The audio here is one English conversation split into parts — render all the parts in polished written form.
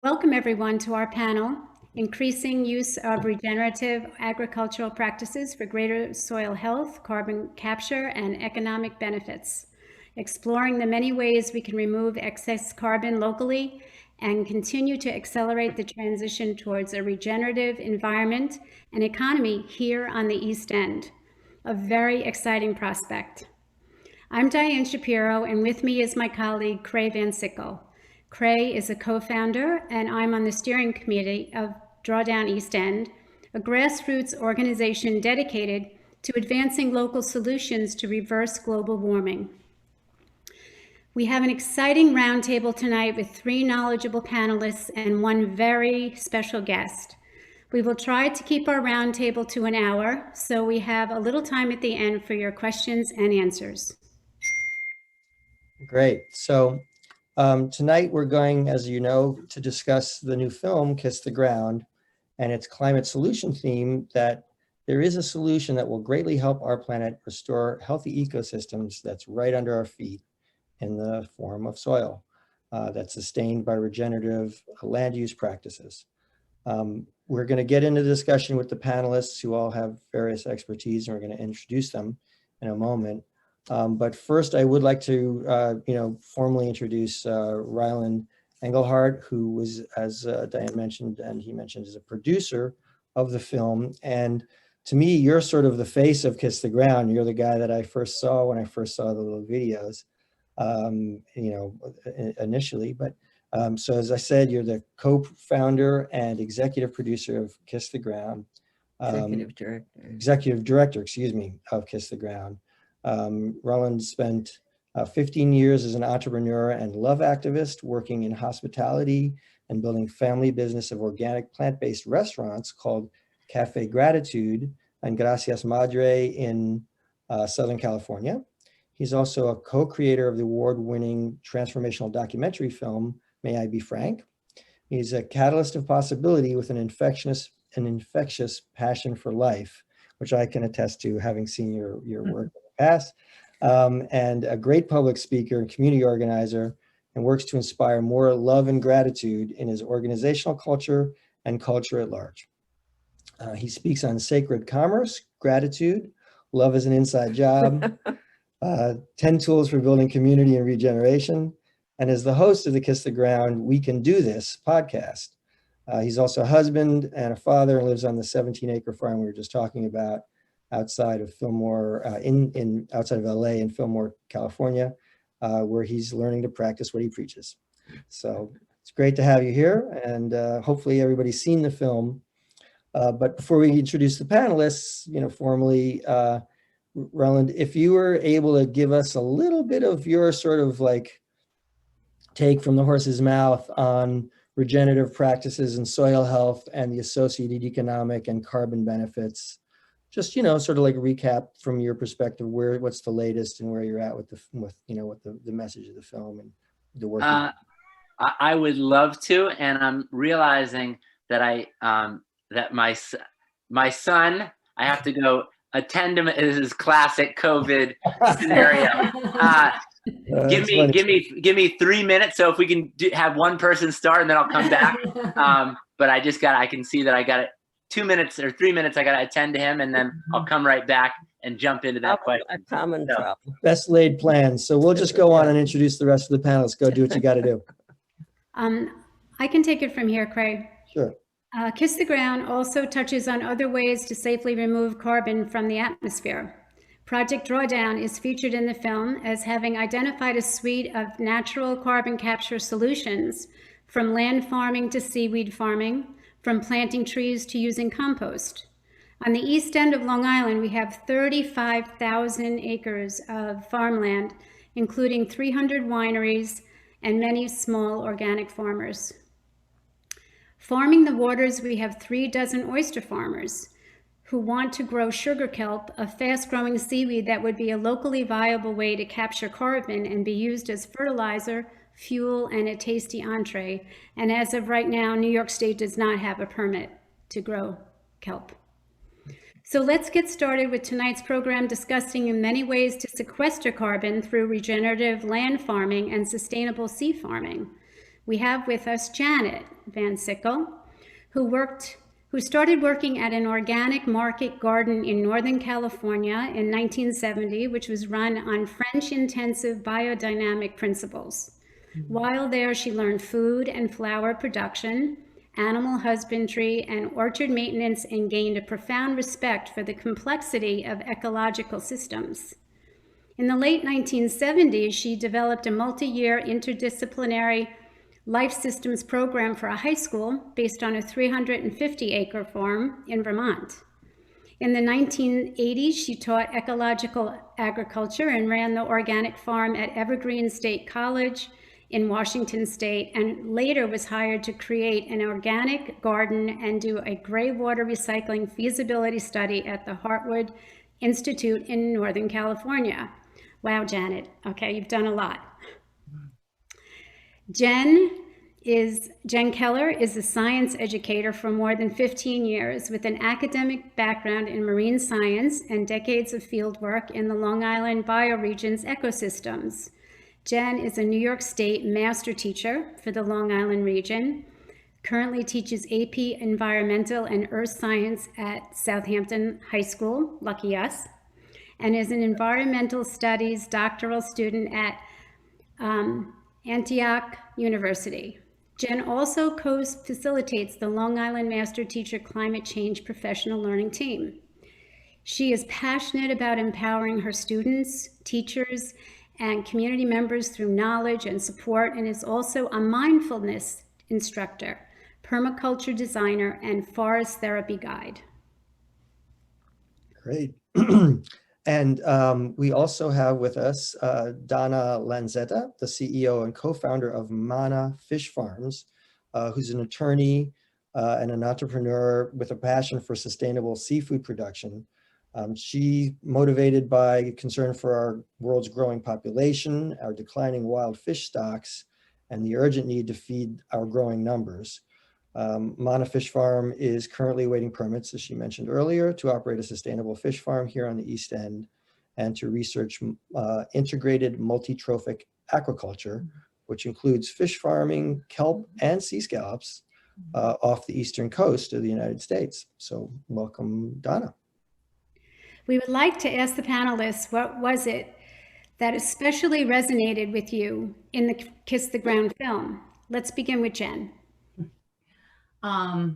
Welcome everyone to our panel, Increasing Use of Regenerative Agricultural Practices for Greater Soil Health, Carbon Capture, and Economic Benefits, exploring the many ways we can remove excess carbon locally and continue to accelerate the transition towards a regenerative environment and economy here on the East End. A very exciting prospect. I'm Diane Shapiro, and with me is my colleague, Krae van Sickle. Krae is a co-founder, and I'm on the steering committee of Drawdown East End, a grassroots organization dedicated to advancing local solutions to reverse global warming. We have an exciting roundtable tonight with 3 knowledgeable panelists and 1 very special guest. We will try to keep our roundtable to an hour, so we have a little time at the end for your questions and answers. Great. So tonight we're going, as you know, to discuss the new film, Kiss the Ground, and its climate solution theme that there is a solution that will greatly help our planet restore healthy ecosystems that's right under our feet in the form of soil that's sustained by regenerative land use practices. We're going to get into the discussion with the panelists who all have various expertise, and we're going to introduce them in a moment. But first, I would like to, formally introduce Ryland Engelhart, who was, as Diane mentioned, and he mentioned, is a producer of the film. And to me, you're sort of the face of Kiss the Ground. You're the guy that I first saw when I first saw the little videos, initially. But so as I said, you're the co-founder and executive producer of Kiss the Ground. Executive director, of Kiss the Ground. Ryland spent 15 years as an entrepreneur and love activist working in hospitality and building family business of organic plant-based restaurants called Cafe Gratitude and Gracias Madre in Southern California. He's also a co-creator of the award-winning transformational documentary film, May I Be Frank. He's a catalyst of possibility with an infectious passion for life, which I can attest to, having seen your work in the past, and a great public speaker and community organizer, and works to inspire more love and gratitude in his organizational culture and culture at large. He speaks on sacred commerce, gratitude, love as an inside job, 10 tools for building community and regeneration, and is the host of the Kiss the Ground We Can Do This podcast. He's also a husband and a father and lives on the 17-acre farm we were just talking about outside of Fillmore, outside of LA in Fillmore, California, where he's learning to practice what he preaches. So it's great to have you here, and hopefully everybody's seen the film. But before we introduce the panelists, formally, Ryland, if you were able to give us a little bit of your sort of like take from the horse's mouth on regenerative practices and soil health and the associated economic and carbon benefits, just, sort of like a recap from your perspective, what's the latest and where you're at with the message of the film and the work. I would love to, and I'm realizing that that my son, I have to go attend him at his classic COVID scenario. Give me 3 minutes. So if we can have one person start and then I'll come back. But I can see that I got it 2 minutes or 3 minutes. I got to attend to him and then I'll come right back and jump into that question. Best laid plans. So we'll just go on and introduce the rest of the panelists. Go do what you got to do. I can take it from here, Krae. Sure. Kiss the Ground also touches on other ways to safely remove carbon from the atmosphere. Project Drawdown is featured in the film as having identified a suite of natural carbon capture solutions, from land farming to seaweed farming, from planting trees to using compost. On the east end of Long Island, we have 35,000 acres of farmland, including 300 wineries and many small organic farmers. Farming the waters, we have 36 oyster farmers who want to grow sugar kelp, a fast-growing seaweed that would be a locally viable way to capture carbon and be used as fertilizer, fuel, and a tasty entree. And as of right now, New York State does not have a permit to grow kelp. So let's get started with tonight's program, discussing in many ways to sequester carbon through regenerative land farming and sustainable sea farming. We have with us Janet Van Sickle, who started working at an organic market garden in Northern California in 1970, which was run on French-intensive biodynamic principles. While there, she learned food and flower production, animal husbandry, and orchard maintenance, and gained a profound respect for the complexity of ecological systems. In the late 1970s, she developed a multi-year interdisciplinary life systems program for a high school based on a 350-acre farm in Vermont. In the 1980s, she taught ecological agriculture and ran the organic farm at Evergreen State College in Washington State, and later was hired to create an organic garden and do a gray water recycling feasibility study at the Heartwood Institute in Northern California. Wow, Janet. Okay, you've done a lot. Jen Keller is a science educator for more than 15 years with an academic background in marine science and decades of fieldwork in the Long Island bioregion's ecosystems. Jen is a New York State master teacher for the Long Island region, currently teaches AP Environmental and Earth Science at Southampton High School, lucky us, and is an environmental studies doctoral student at Antioch University. Jen also co-facilitates the Long Island Master Teacher Climate Change Professional Learning Team. She is passionate about empowering her students, teachers, and community members through knowledge and support, and is also a mindfulness instructor, permaculture designer, and forest therapy guide. Great. And we also have with us Donna Lanzetta, the CEO and co-founder of Manna Fish Farms, who's an attorney and an entrepreneur with a passion for sustainable seafood production. She, motivated by concern for our world's growing population, our declining wild fish stocks, and the urgent need to feed our growing numbers. Manna Fish Farm is currently awaiting permits, as she mentioned earlier, to operate a sustainable fish farm here on the East End and to research integrated multi-trophic aquaculture, which includes fish farming, kelp, and sea scallops off the eastern coast of the United States. So welcome, Donna. We would like to ask the panelists, what was it that especially resonated with you in the Kiss the Ground film? Let's begin with Jen. Wow,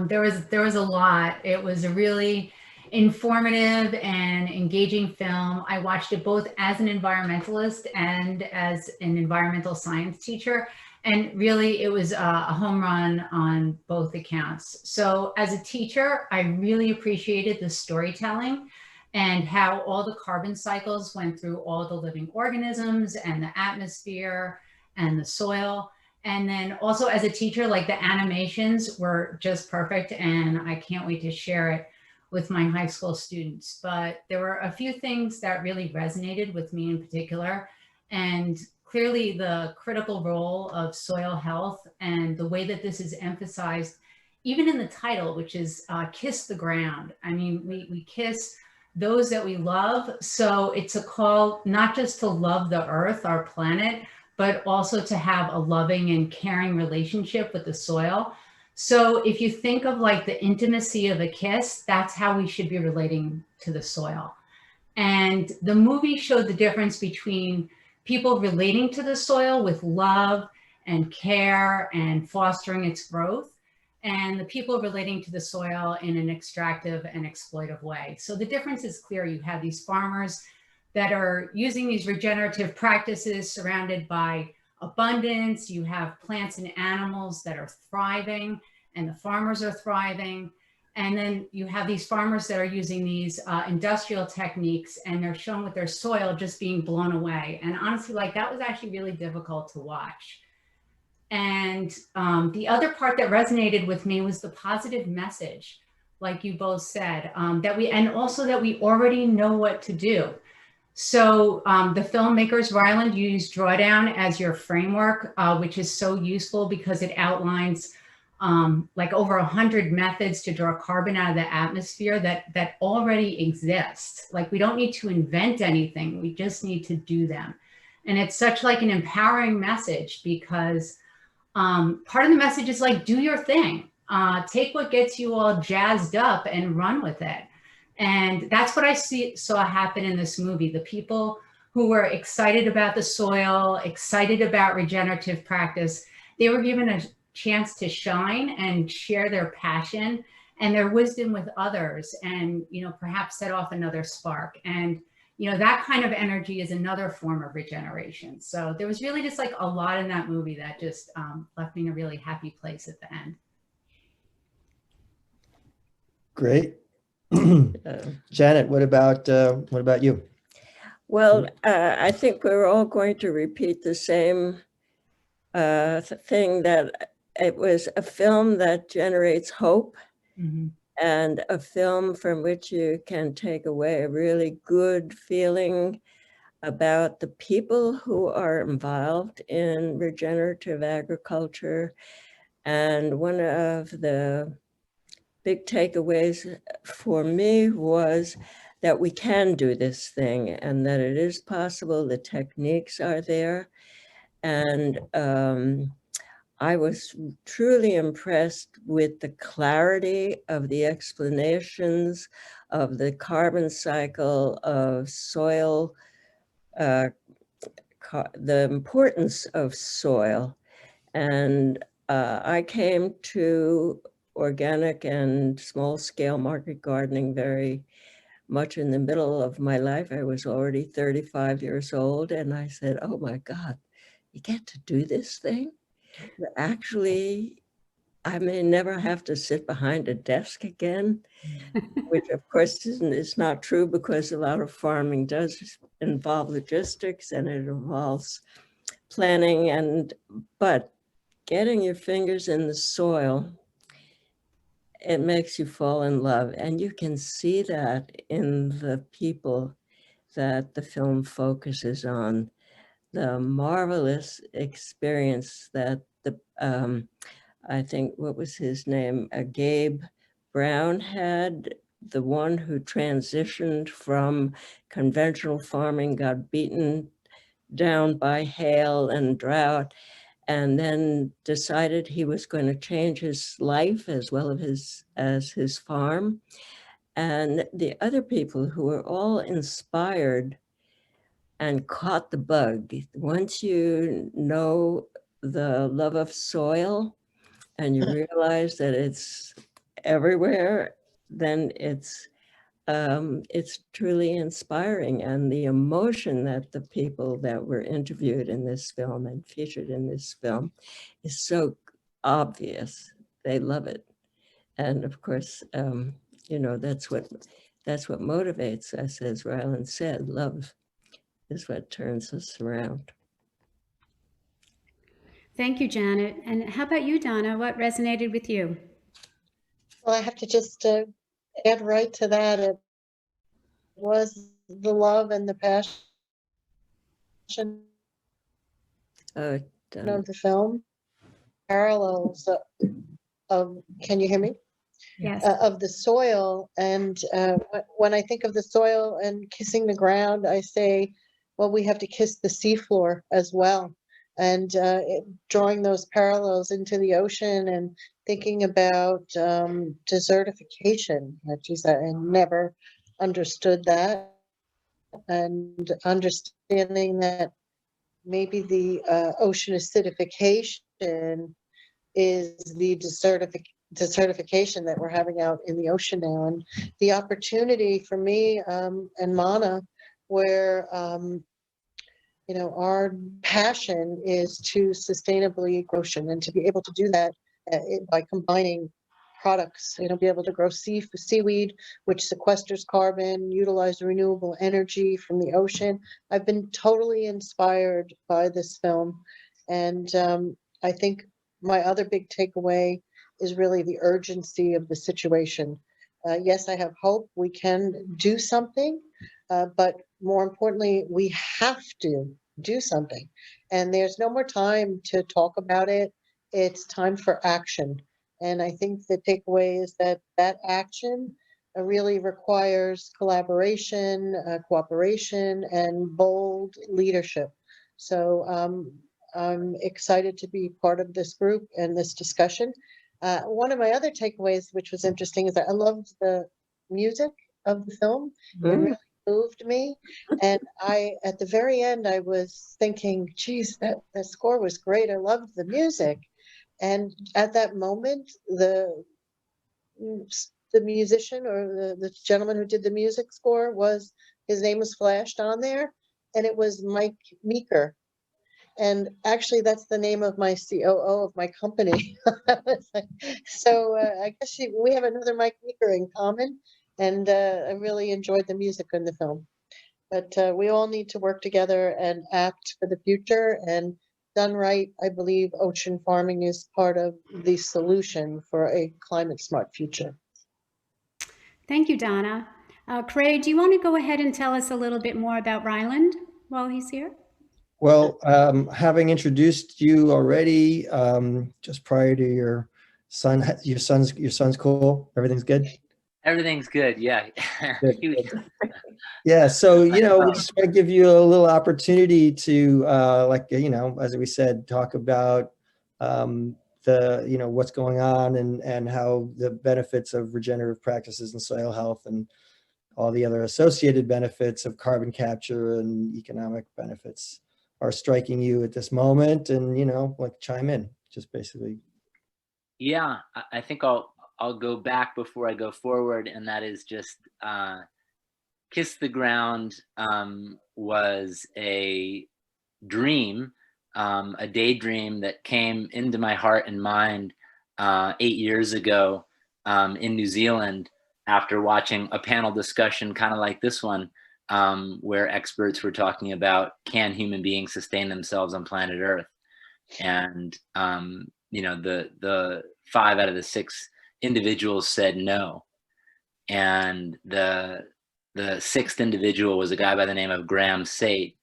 there was a lot. It was a really informative and engaging film. I watched it both as an environmentalist and as an environmental science teacher. And really, it was a home run on both accounts. So as a teacher, I really appreciated the storytelling and how all the carbon cycles went through all the living organisms and the atmosphere and the soil. And then also as a teacher, like the animations were just perfect, and I can't wait to share it with my high school students. But there were a few things that really resonated with me in particular, and clearly the critical role of soil health and the way that this is emphasized, even in the title, which is Kiss the Ground. I mean, we kiss those that we love. So it's a call not just to love the earth, our planet, but also to have a loving and caring relationship with the soil. So if you think of like the intimacy of a kiss, that's how we should be relating to the soil. And the movie showed the difference between people relating to the soil with love and care and fostering its growth, and the people relating to the soil in an extractive and exploitive way. So the difference is clear. You have these farmers that are using these regenerative practices surrounded by abundance. You have plants and animals that are thriving, and the farmers are thriving. And then you have these farmers that are using these industrial techniques, and they're shown with their soil just being blown away. And honestly, like that was actually really difficult to watch. And the other part that resonated with me was the positive message, like you both said, and also that we already know what to do. So the filmmakers, Ryland, used Drawdown as your framework, which is so useful because it outlines like over 100 methods to draw carbon out of the atmosphere that already exist. Like we don't need to invent anything, we just need to do them. And it's such like an empowering message because part of the message is like, do your thing. Take what gets you all jazzed up and run with it. And that's what I saw happen in this movie. The people who were excited about the soil, excited about regenerative practice, they were given a chance to shine and share their passion and their wisdom with others, and perhaps set off another spark. And that kind of energy is another form of regeneration. So there was really just like a lot in that movie that just left me in a really happy place at the end. Great. Janet, what about you? Well, I think we're all going to repeat the same thing, that it was a film that generates hope, Mm-hmm. and a film from which you can take away a really good feeling about the people who are involved in regenerative agriculture. And one of the big takeaways for me was that we can do this thing and that it is possible. The techniques are there. And I was truly impressed with the clarity of the explanations of the carbon cycle of soil, the importance of soil. And I came to organic and small-scale market gardening very much in the middle of my life. I was already 35 years old, and I said, oh my God, you get to do this thing? Actually, I may never have to sit behind a desk again, which of course is not true, because a lot of farming does involve logistics and it involves planning, but getting your fingers in the soil, it makes you fall in love. And you can see that in the people that the film focuses on, the marvelous experience that I think, what was his name? Gabe Brown had, the one who transitioned from conventional farming, got beaten down by hail and drought, and then decided he was going to change his life as well as his farm. And the other people who were all inspired and caught the bug. Once you know the love of soil and you realize that it's everywhere, then it's truly inspiring. And the emotion that the people that were interviewed in this film and featured in this film is so obvious. They love it. And of course, that's what motivates us, as Ryland said. Love is what turns us around. Thank you, Janet. And how about you, Donna? What resonated with you? Well, I have to just add right to that. It was the love and the passion of the film. Parallels of, can you hear me? Yes. Of the soil. And when I think of the soil and kissing the ground, I say, well, we have to kiss the seafloor as well. And drawing those parallels into the ocean and thinking about desertification. Geez, I never understood that. And understanding that maybe the ocean acidification is the desertification that we're having out in the ocean now. And the opportunity for me and Manna, where our passion is to sustainably grow ocean, and to be able to do that by combining products, be able to grow seaweed, which sequesters carbon, utilize renewable energy from the ocean. I've been totally inspired by this film. And I think my other big takeaway is really the urgency of the situation. Yes, I have hope we can do something, but more importantly, we have to do something. And there's no more time to talk about it. It's time for action. And I think the takeaway is that action really requires collaboration, cooperation, and bold leadership. So I'm excited to be part of this group and this discussion. One of my other takeaways, which was interesting, is that I loved the music of the film. It really moved me. And at the very end, I was thinking, geez, that score was great. I loved the music. And at that moment, the musician or the gentleman who did the music score his name was flashed on there, and it was Mike Meeker. And actually, that's the name of my COO of my company. So I guess we have another Mike Meeker in common, and I really enjoyed the music in the film. But we all need to work together and act for the future. And done right, I believe ocean farming is part of the solution for a climate smart future. Thank you, Donna. Krae, do you want to go ahead and tell us a little bit more about Ryland while he's here? Well, having introduced you already, just prior to your son's cool. Everything's good. Everything's good. Yeah. Good. Yeah. So, we just want to give you a little opportunity to, as we said, talk about what's going on and how the benefits of regenerative practices in soil health and all the other associated benefits of carbon capture and economic benefits are striking you at this moment, and chime in, just basically. Yeah, I think I'll go back before I go forward, and that is just Kiss the Ground was a dream, a daydream that came into my heart and mind 8 years ago in New Zealand after watching a panel discussion kind of like this one, where experts were talking about, can human beings sustain themselves on planet Earth? And the 5 out of the 6 individuals said no. And the 6th individual was a guy by the name of Graham Sate.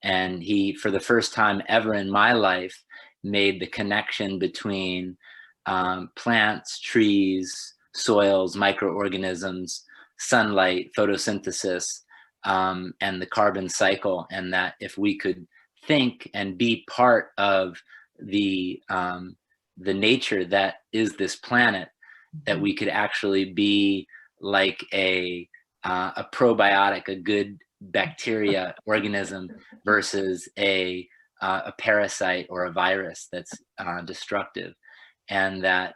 And he, for the first time ever in my life, made the connection between plants, trees, soils, microorganisms, sunlight, photosynthesis, and the carbon cycle. And that if we could think and be part of the nature that is this planet, that we could actually be like a probiotic, a good bacteria organism, versus a parasite or a virus that's destructive. And that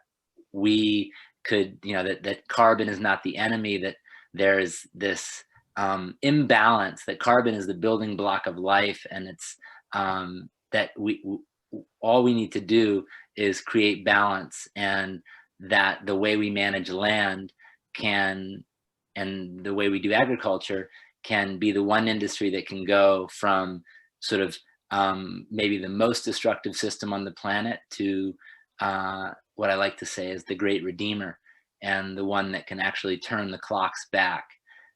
we could, that carbon is not the enemy, that there's this imbalance, that carbon is the building block of life, and it's that all we need to do is create balance, and that the way we manage land and the way we do agriculture can be the one industry that can go from sort of maybe the most destructive system on the planet to what I like to say is the great redeemer, and the one that can actually turn the clocks back,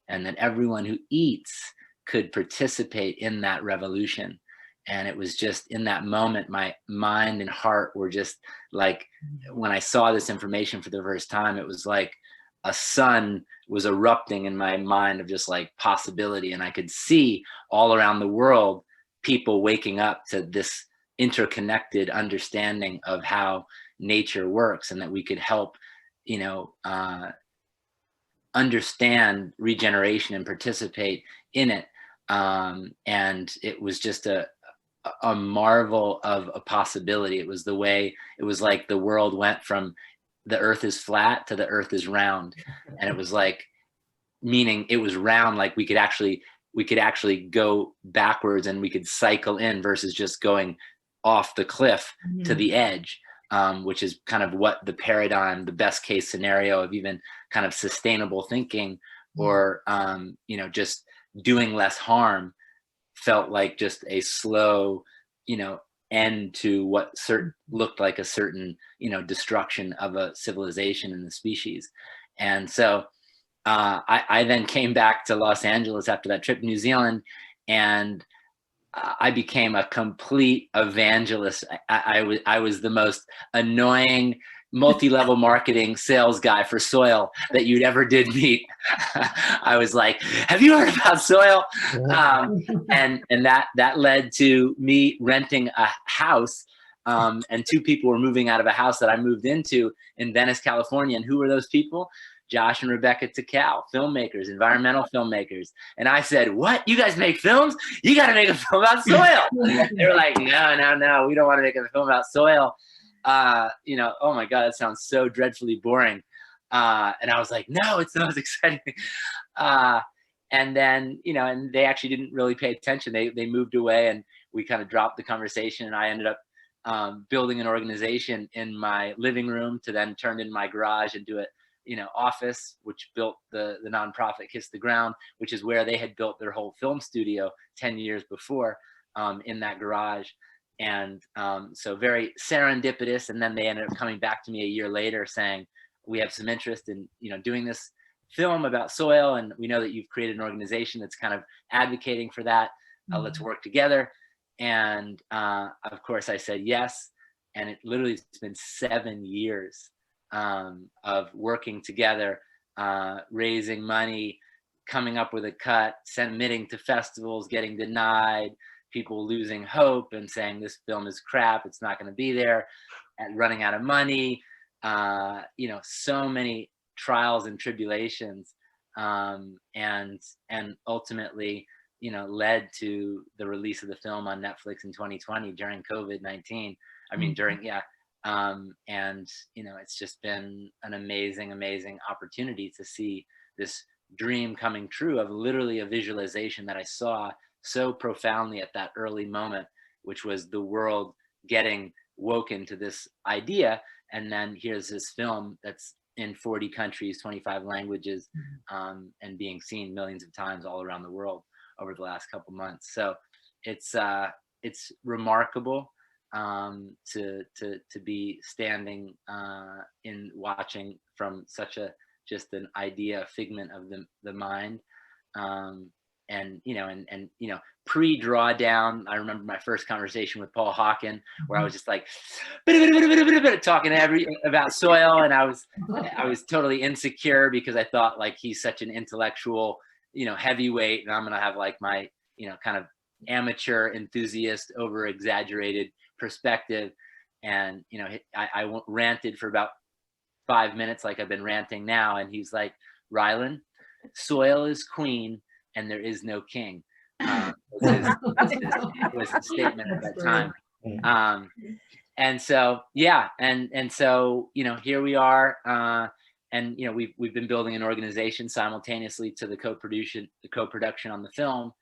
and that everyone who eats could participate in that revolution. And it was just in that moment, my mind and heart were just like, when I saw this information for the first time, it was like a sun was erupting in my mind of just like possibility. And I could see all around the world, people waking up to this interconnected understanding of how nature works, and that we could help, understand regeneration and participate in it. And it was just a marvel of a possibility. It was like the world went from the earth is flat to the earth is round. And it was like, meaning it was round, like we could actually go backwards, and we could cycle in versus just going off the cliff to the edge, which is kind of what the paradigm, the best case scenario of even kind of sustainable thinking, or, just doing less harm, felt like just a slow, end to what looked like a certain, destruction of a civilization and the species. And so I then came back to Los Angeles after that trip to New Zealand, and I became a complete evangelist. I was the most annoying, multi-level marketing sales guy for soil that you'd ever did meet. I was like, have you heard about soil? And that led to me renting a house. And 2 people were moving out of a house that I moved into in Venice, California. And who were those people? Josh and Rebecca Takal, filmmakers, environmental filmmakers. And I said, what? You guys make films? You got to make a film about soil. They were like, no, we don't want to make a film about soil. You know, oh my God, that sounds so dreadfully boring. And I was like, no, it's the most exciting thing. And then, you know, and they actually didn't really pay attention. They moved away and we kind of dropped the conversation, and I ended up building an organization in my living room to then turn in my garage and do it, you know, office, which built the nonprofit Kiss the Ground, which is where they had built their whole film studio 10 years before, in that garage. And so very serendipitous. And then they ended up coming back to me a year later saying, we have some interest in, you know, doing this film about soil. And we know that you've created an organization that's kind of advocating for that. Let's work together. And of course I said yes. And it literally has been 7 years of working together, raising money, coming up with a cut, submitting to festivals, getting denied, people losing hope and saying this film is crap, it's not going to be there, and running out of money, you know, so many trials and tribulations, and ultimately, you know, led to the release of the film on Netflix in 2020 during COVID-19. I mean, and, you know, it's just been an amazing, amazing opportunity to see this dream coming true of literally a visualization that I saw so profoundly at that early moment, which was the world getting woken to this idea. And then here's this film that's in 40 countries, 25 languages, and being seen millions of times all around the world over the last couple months. So it's remarkable to be standing in watching from such a just an idea, a figment of the mind, and you know, pre-Drawdown, I remember my first conversation with Paul Hawken, where I was just like talking about soil, and I was totally insecure because I thought like he's such an intellectual, you know, heavyweight, and I'm gonna have like my, you know, kind of amateur enthusiast over exaggerated perspective. And you know, I ranted for about 5 minutes like I've been ranting now, and he's like, Ryland, soil is queen and there is no king. Was his statement at that time. And so yeah, and so, you know, here we are, and you know, we've been building an organization simultaneously to the co-production on the film.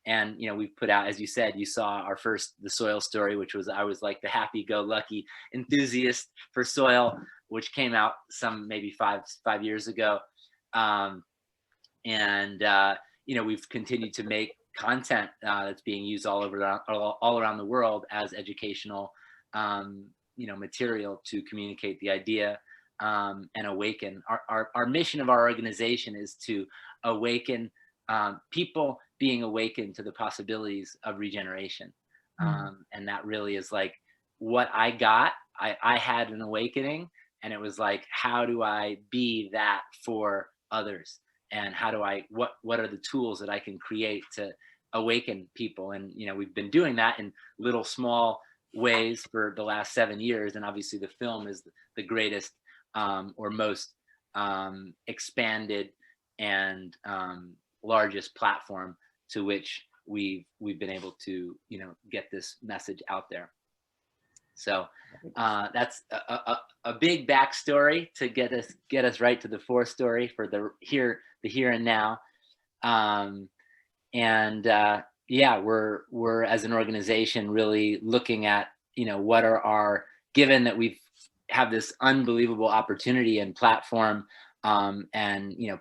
And, you know, we've put out, as you said, you saw our first, The Soil Story, which was, I was like the happy-go-lucky enthusiast for soil, which came out some maybe five years ago. You know, we've continued to make content that's being used all around the world as educational, you know, material to communicate the idea and awaken. Our mission of our organization is to awaken people being awakened to the possibilities of regeneration. And that really is like what I got. I had an awakening, and it was like, how do I be that for others? And how do I, what are the tools that I can create to awaken people? And, you know, we've been doing that in little small ways for the last 7 years. And obviously the film is the greatest or most expanded and largest platform to which we've been able to, you know, get this message out there. So that's a big backstory to get us right to the forstory for the here and now. Yeah, we're as an organization really looking at, you know, what are our, given that we have this unbelievable opportunity and platform, and, you know,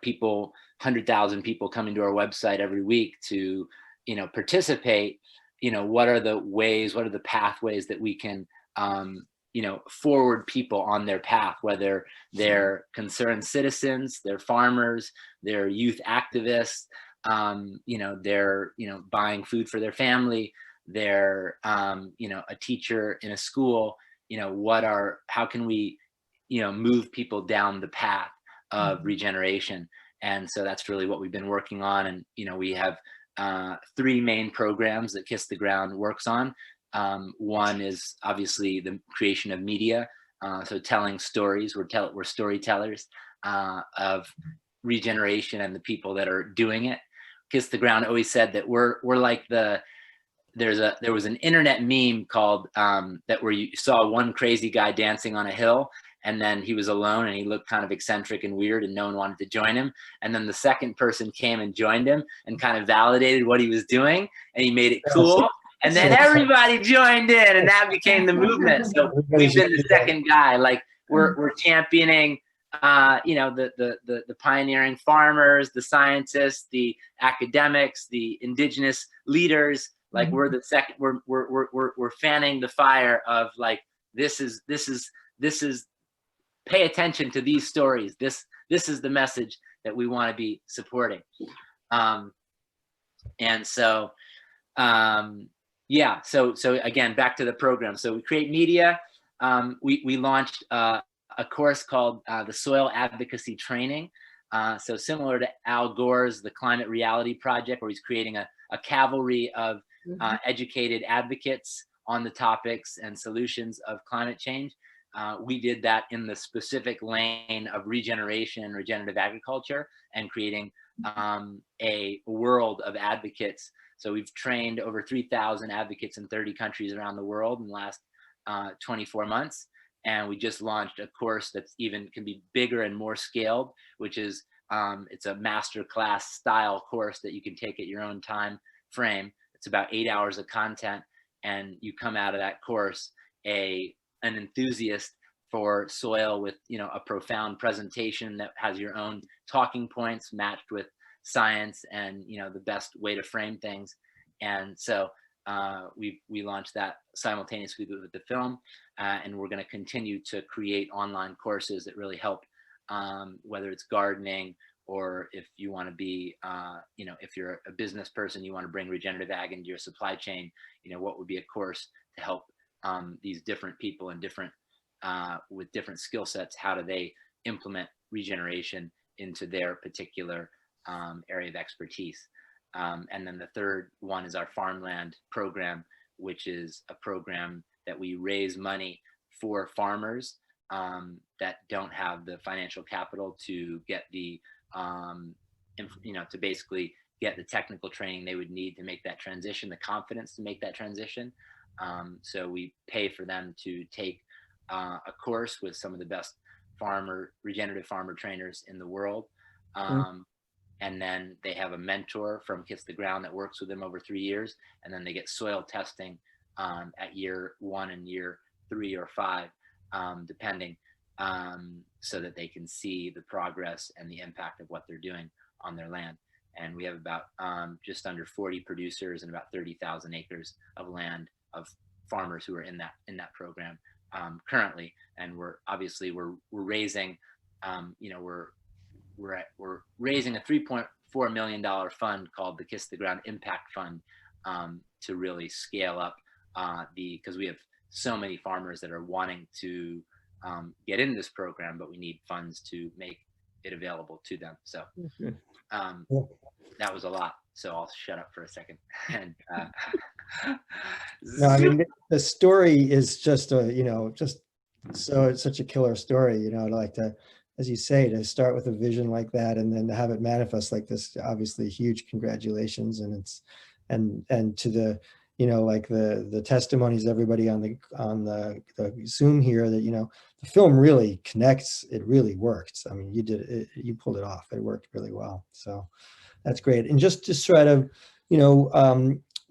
100,000 people coming to our website every week to, you know, participate, you know, what are the pathways that we can, you know, forward people on their path, whether they're concerned citizens, they're farmers, they're youth activists, you know, they're, you know, buying food for their family, they're, you know, a teacher in a school, you know, how can we move people down the path of regeneration. And so that's really what we've been working on. And, we have 3 main programs that Kiss the Ground works on. One is obviously the creation of media. So telling stories, we're storytellers of regeneration and the people that are doing it. Kiss the Ground always said that we're like there was an internet meme called that where you saw one crazy guy dancing on a hill, and then he was alone and he looked kind of eccentric and weird and no one wanted to join him. And then the second person came and joined him and kind of validated what he was doing, and he made it cool. And then everybody joined in, and that became the movement. So we've been the second guy. Like we're championing, the pioneering farmers, the scientists, the academics, the indigenous leaders. Like we're the second. We're fanning the fire of like this is. Pay attention to these stories. This is the message that we want to be supporting. And so. So again, back to the program. So we create media. We launched a course called the Soil Advocacy Training. So similar to Al Gore's The Climate Reality Project, where he's creating a cavalry of educated advocates on the topics and solutions of climate change. We did that in the specific lane of regeneration, regenerative agriculture, and creating a world of advocates. So we've trained over 3,000 advocates in 30 countries around the world in the last 24 months. And we just launched a course that's can be bigger and more scaled, which is, it's a master class style course that you can take at your own time frame. It's about 8 hours of content. And you come out of that course an enthusiast for soil with, a profound presentation that has your own talking points matched with science and the best way to frame things. And so we launched that simultaneously with the film, and we're going to continue to create online courses that really help, whether it's gardening or if you want to be if you're a business person, you want to bring regenerative ag into your supply chain, what would be a course to help these different people and different with different skill sets, how do they implement regeneration into their particular area of expertise. And then the third one is our farmland program, which is a program that we raise money for farmers that don't have the financial capital to get the, to basically get the technical training they would need to make that transition, the confidence to make that transition. So we pay for them to take a course with some of the best regenerative farmer trainers in the world. And then they have a mentor from Kiss the Ground that works with them over 3 years. And then they get soil testing at year 1 and year 3 or 5, depending, so that they can see the progress and the impact of what they're doing on their land. And we have about just under 40 producers and about 30,000 acres of land of farmers who are in that program currently. And we're raising, we're raising a $3.4 million fund called the Kiss the Ground Impact Fund to really scale up because we have so many farmers that are wanting to get in this program, but we need funds to make it available to them. So that was a lot. So I'll shut up for a second. And no, I mean, the story is just it's such a killer story, like as you say, to start with a vision like that and then to have it manifest like this, obviously huge congratulations. And it's, and to the, like the testimonies, everybody on the Zoom here that, the film really connects. It really worked. I mean, you pulled it off. It worked really well. So that's great. And just to sort of,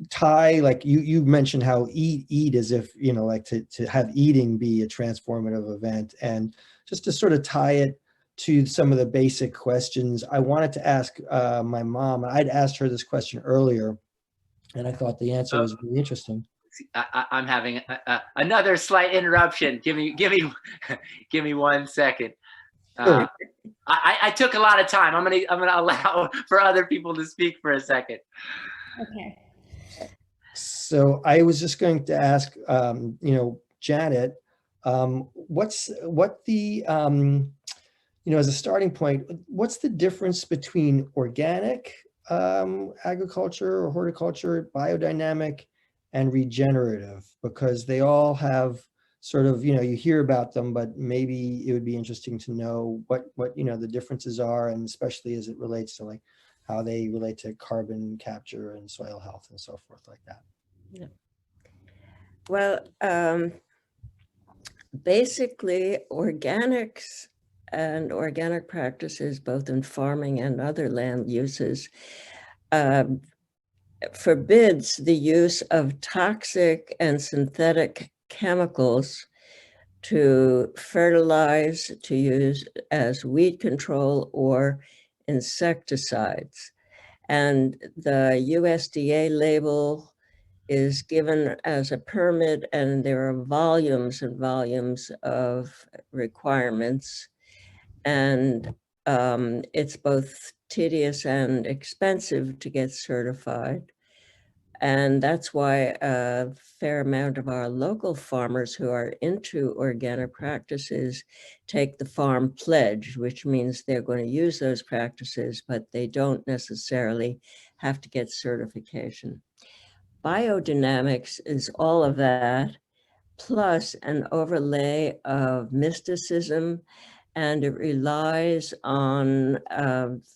tie, like you mentioned how eat as if, like to have eating be a transformative event, and just to sort of tie it to some of the basic questions, I wanted to ask my mom. I'd asked her this question earlier, and I thought the answer was really interesting. I'm having another slight interruption. Give me 1 second. Sure. I took a lot of time. I'm gonna allow for other people to speak for a second. Okay. So I was just going to ask, Janet, As a starting point, what's the difference between organic agriculture or horticulture, biodynamic, and regenerative? Because they all have sort of, you hear about them, but maybe it would be interesting to know what the differences are, and especially as it relates to like how they relate to carbon capture and soil health and so forth like that. Yeah. Well, basically, organics and organic practices, both in farming and other land uses, forbids the use of toxic and synthetic chemicals to fertilize, to use as weed control or insecticides. And the USDA label is given as a permit, and there are volumes and volumes of requirements. And it's both tedious and expensive to get certified. And that's why a fair amount of our local farmers who are into organic practices take the farm pledge, which means they're going to use those practices, but they don't necessarily have to get certification. Biodynamics is all of that, plus an overlay of mysticism, and it relies on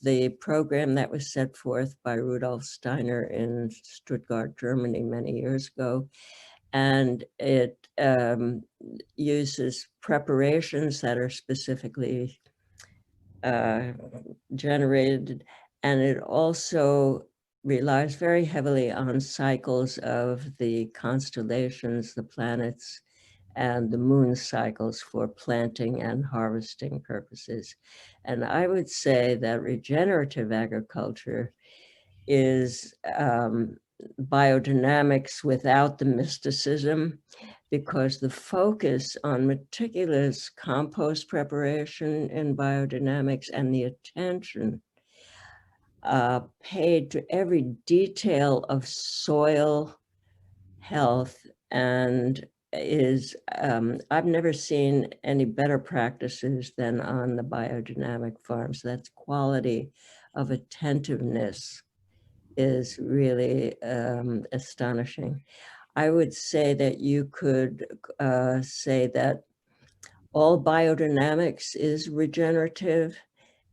the program that was set forth by Rudolf Steiner in Stuttgart, Germany, many years ago. And it uses preparations that are specifically generated, and it also relies very heavily on cycles of the constellations, the planets, and the moon cycles for planting and harvesting purposes. And I would say that regenerative agriculture is biodynamics without the mysticism, because the focus on meticulous compost preparation in biodynamics and the attention paid to every detail of soil health and is, I've never seen any better practices than on the biodynamic farms. That's quality of attentiveness is really astonishing. I would say that you could say that all biodynamics is regenerative,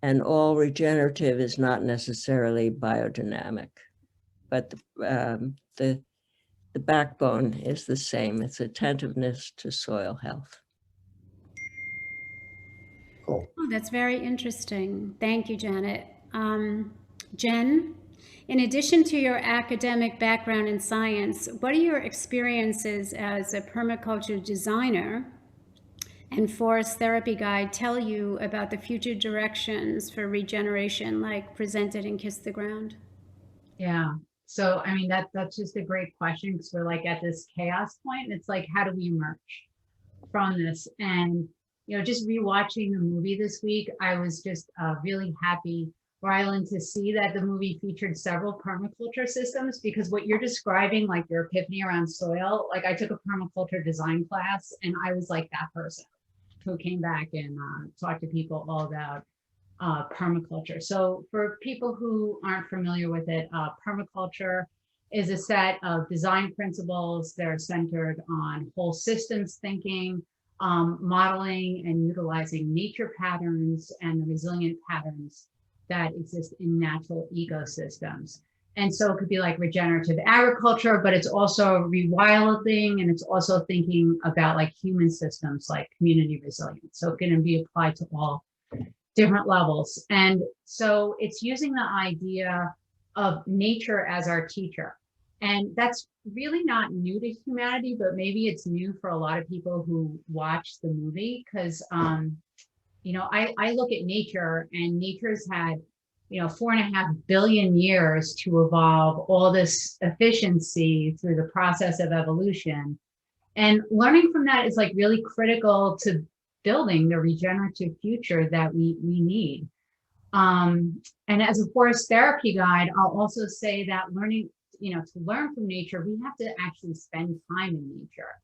and all regenerative is not necessarily biodynamic, but the backbone is the same. It's attentiveness to soil health. Cool. Oh, that's very interesting. Thank you, Janet. Jen, in addition to your academic background in science, what are your experiences as a permaculture designer and forest therapy guide tell you about the future directions for regeneration, like presented in Kiss the Ground? Yeah. So, I mean, that's just a great question, because we're like at this chaos point, and it's like, how do we emerge from this? And, just rewatching the movie this week, I was just really happy, Ryland, to see that the movie featured several permaculture systems, because what you're describing, like your epiphany around soil, like I took a permaculture design class, and I was like that person who came back and talked to people all about permaculture. So for people who aren't familiar with it, permaculture is a set of design principles that are centered on whole systems thinking, modeling and utilizing nature patterns and the resilient patterns that exist in natural ecosystems. And so it could be like regenerative agriculture, but it's also rewilding, and it's also thinking about like human systems like community resilience. So it can be applied to all different levels. And so it's using the idea of nature as our teacher. And that's really not new to humanity, but maybe it's new for a lot of people who watch the movie, because, I look at nature, and nature's had 4.5 billion years to evolve all this efficiency through the process of evolution. And learning from that is like really critical to building the regenerative future that we need. And as a forest therapy guide, I'll also say that learning, to learn from nature, we have to actually spend time in nature.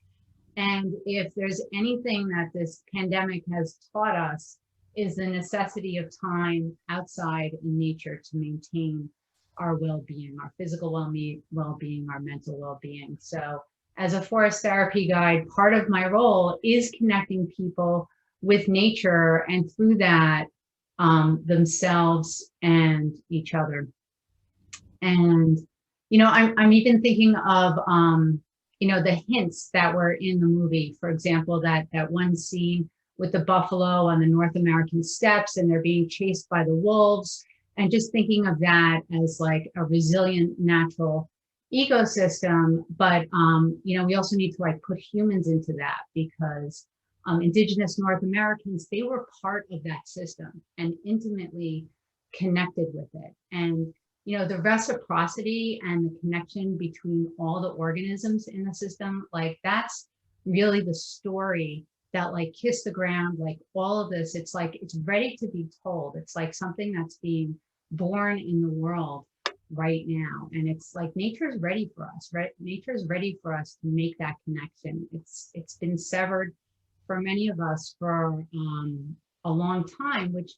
And if there's anything that this pandemic has taught us is the necessity of time outside in nature to maintain our well-being, our physical well-being, our mental well-being. So as a forest therapy guide, part of my role is connecting people with nature and through that themselves and each other. And, I'm even thinking of, the hints that were in the movie. For example, that one scene with the buffalo on the North American steppes and they're being chased by the wolves, and just thinking of that as like a resilient natural ecosystem. But, we also need to like put humans into that, because Indigenous North Americans, they were part of that system and intimately connected with it. And the reciprocity and the connection between all the organisms in the system, like that's really the story that like Kiss the Ground, like all of this, it's like, it's ready to be told. It's like something that's being born in the world right now. And it's like, nature's ready for us, right? Nature's ready for us to make that connection. It's been severed for many of us for a long time, which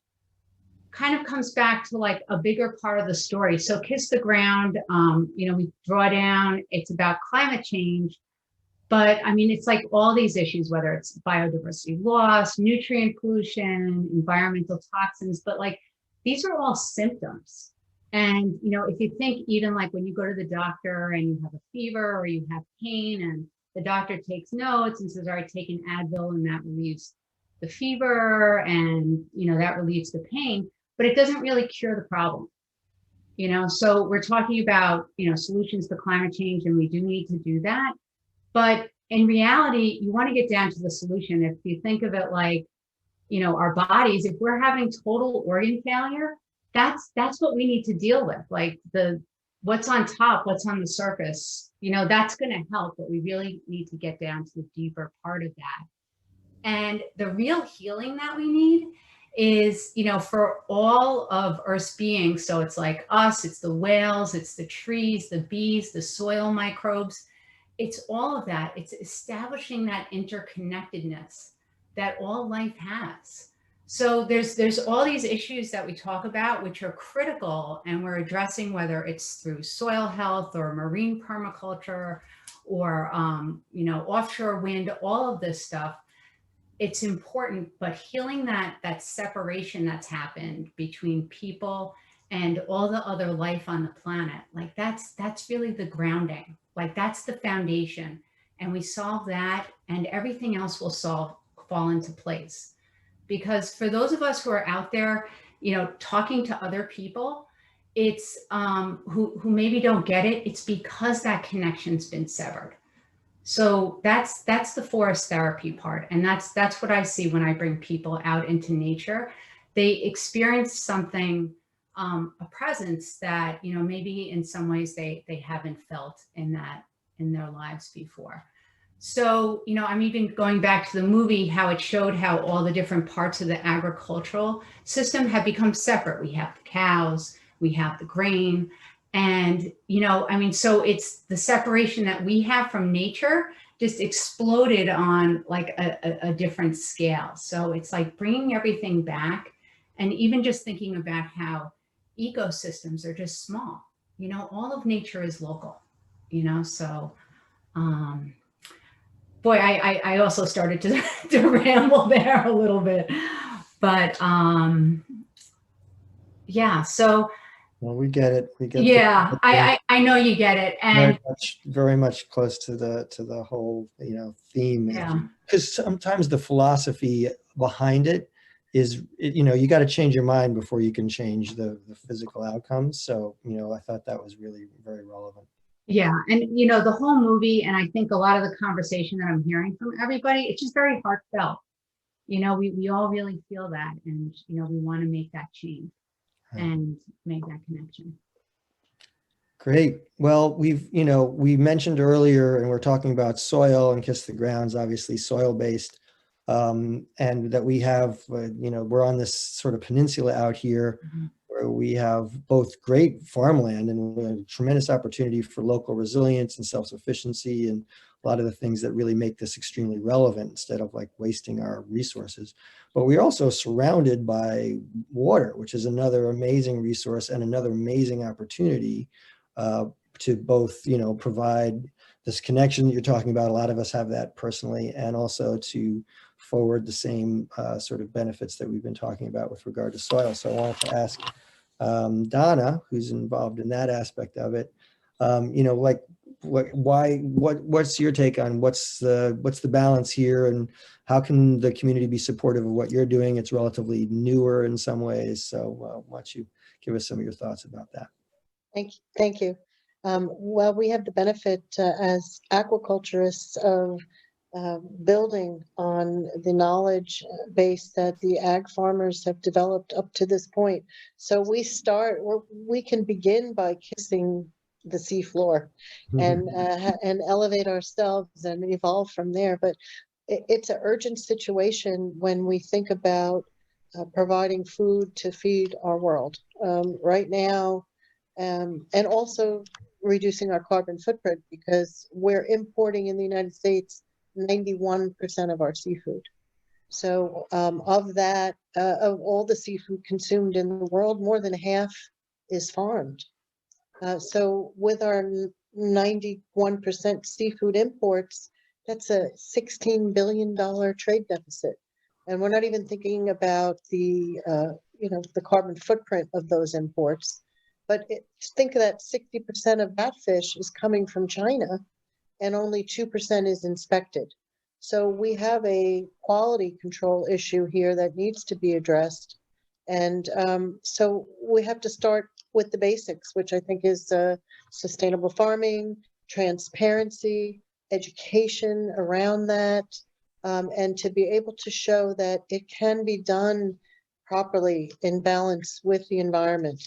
kind of comes back to like a bigger part of the story. So Kiss the Ground, we draw down, it's about climate change, but I mean, it's like all these issues, whether it's biodiversity loss, nutrient pollution, environmental toxins, but like, these are all symptoms. And, if you think even like when you go to the doctor and you have a fever or you have pain and the doctor takes notes and says, all right, take an Advil and that relieves the fever and, that relieves the pain, but it doesn't really cure the problem. So we're talking about, solutions to climate change, and we do need to do that. But in reality, you want to get down to the solution. If you think of it like, our bodies, if we're having total organ failure, that's what we need to deal with. Like what's on top, what's on the surface, that's going to help, but we really need to get down to the deeper part of that. And the real healing that we need is, for all of Earth's beings. So it's like us, it's the whales, it's the trees, the bees, the soil microbes. It's all of that. It's establishing that interconnectedness that all life has. So there's all these issues that we talk about, which are critical, and we're addressing, whether it's through soil health or marine permaculture or, offshore wind, all of this stuff. It's important, but healing that separation that's happened between people and all the other life on the planet, like that's really the grounding, like that's the foundation. And we solve that and everything else will fall into place. Because for those of us who are out there, talking to other people, it's who maybe don't get it, it's because that connection's been severed. So that's the forest therapy part. And that's what I see when I bring people out into nature. They experience something, a presence that, maybe in some ways they haven't felt in their lives before. So, I'm even going back to the movie, how it showed how all the different parts of the agricultural system have become separate. We have the cows, we have the grain. And, so it's the separation that we have from nature just exploded on like a different scale. So it's like bringing everything back, and even just thinking about how ecosystems are just small, all of nature is local, so, boy, I also started to ramble there a little bit, but, yeah, so, Well, we get it. We get yeah, I know you get it, and very much close to the whole theme. Yeah. Because sometimes the philosophy behind it is you got to change your mind before you can change the physical outcomes. So I thought that was really very relevant. Yeah, and the whole movie, and I think a lot of the conversation that I'm hearing from everybody, it's just very heartfelt. We all really feel that, and we want to make that change. And make that connection. Great. Well, we mentioned earlier, and we're talking about soil and Kiss the Ground's obviously soil-based, and that we have, we're on this sort of peninsula out here where we have both great farmland and a tremendous opportunity for local resilience and self-sufficiency and a lot of the things that really make this extremely relevant instead of like wasting our resources. But we're also surrounded by water, which is another amazing resource and another amazing opportunity to both, you know, provide this connection that you're talking about. A lot of us have that personally, and also to forward the same sort of benefits that we've been talking about with regard to soil. So I wanted to ask Donna, who's involved in that aspect of it, you know, like what's your take on what's the balance here, and how can the community be supportive of what you're doing? It's relatively newer in some ways. So why don't you give us some of your thoughts about that? Thank you. Well, we have the benefit as aquaculturists of building on the knowledge base that the ag farmers have developed up to this point. So we can begin by kissing the seafloor and elevate ourselves and evolve from there. But it's an urgent situation when we think about providing food to feed our world right now, and also reducing our carbon footprint, because we're importing in the United States 91% of our seafood. So of that, of all the seafood consumed in the world, more than half is farmed. So with our 91% seafood imports, that's a $16 billion trade deficit. And we're not even thinking about the, you know, the carbon footprint of those imports. But think that 60% of that fish is coming from China, and only 2% is inspected. So we have a quality control issue here that needs to be addressed. And so we have to start with the basics, which I think is sustainable farming, transparency, education around that, and to be able to show that it can be done properly in balance with the environment.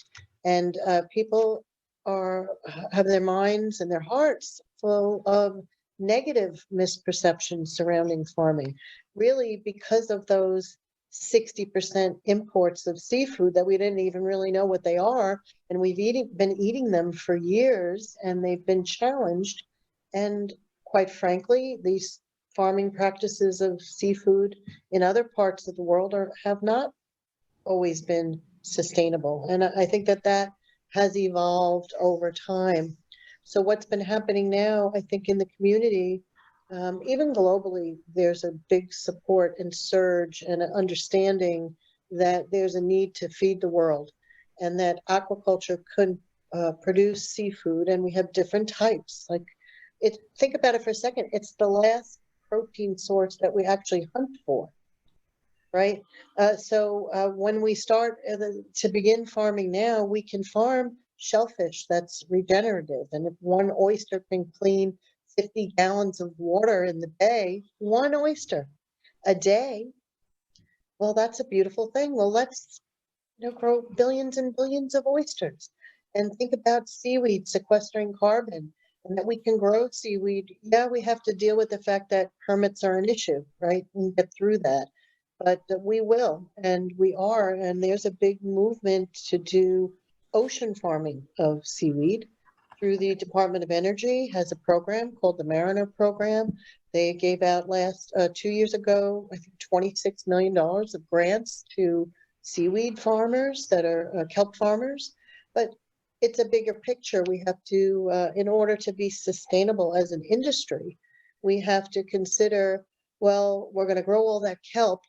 And people have their minds and their hearts full of negative misperceptions surrounding farming, really because of those 60% imports of seafood that we didn't even really know what they are. And we've been eating them for years, and they've been challenged. And quite frankly, these farming practices of seafood in other parts of the world have not always been sustainable. And I think that has evolved over time. So what's been happening now, I think in the community, even globally, there's a big support and surge and an understanding that there's a need to feed the world, and that aquaculture could produce seafood, and we have different types. Think about it for a second. It's the last protein source that we actually hunt for. Right. So when we start to begin farming now, we can farm shellfish that's regenerative. And if one oyster can clean 50 gallons of water in the bay, one oyster a day, well, that's a beautiful thing. Well, let's grow billions and billions of oysters. And think about seaweed sequestering carbon, and that we can grow seaweed. Yeah, we have to deal with the fact that permits are an issue, right? And get through that. But we will, and we are, and there's a big movement to do ocean farming of seaweed through the Department of Energy. Has a program called the Mariner Program. They gave out 2 years ago, I think $26 million of grants to seaweed farmers that are kelp farmers. But it's a bigger picture. We have to, in order to be sustainable as an industry, we have to consider, well, we're going to grow all that kelp.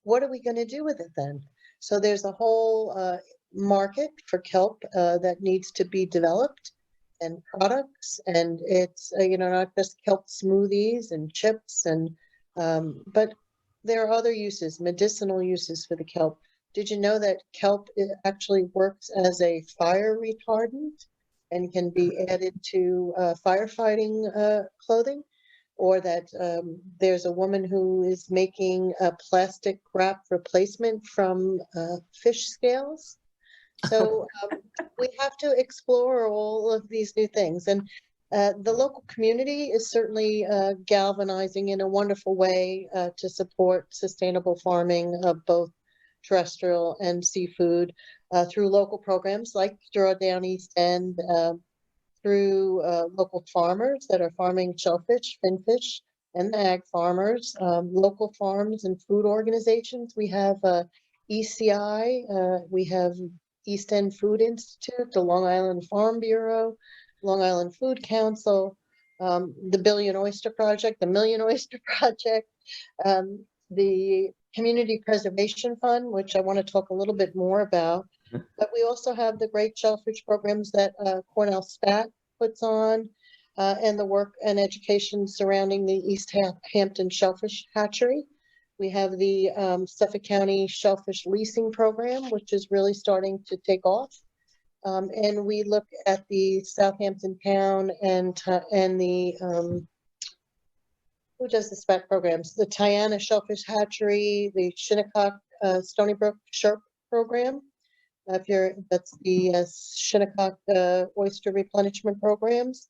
What are we going to do with it then? So there's a whole market for kelp that needs to be developed, and products. And it's, not just kelp smoothies and chips, but there are other uses, medicinal uses for the kelp. Did you know that kelp actually works as a fire retardant and can be added to firefighting clothing? Or that there's a woman who is making a plastic wrap replacement from fish scales. So we have to explore all of these new things. And the local community is certainly galvanizing in a wonderful way to support sustainable farming of both terrestrial and seafood through local programs like Drawdown East End, through local farmers that are farming shellfish, finfish, and the ag farmers, local farms and food organizations. We have ECI, we have East End Food Institute, the Long Island Farm Bureau, Long Island Food Council, the Billion Oyster Project, the Million Oyster Project, the Community Preservation Fund, which I want to talk a little bit more about. But we also have the great shellfish programs that Cornell Spat puts on, and the work and education surrounding the East Hampton Shellfish Hatchery. We have the Suffolk County Shellfish Leasing Program, which is really starting to take off. And we look at the Southampton Town and the who does the SPAC programs? The Tiana Shellfish Hatchery, the Shinnecock Stony Brook Shark Program. That's the Shinnecock Oyster Replenishment Programs,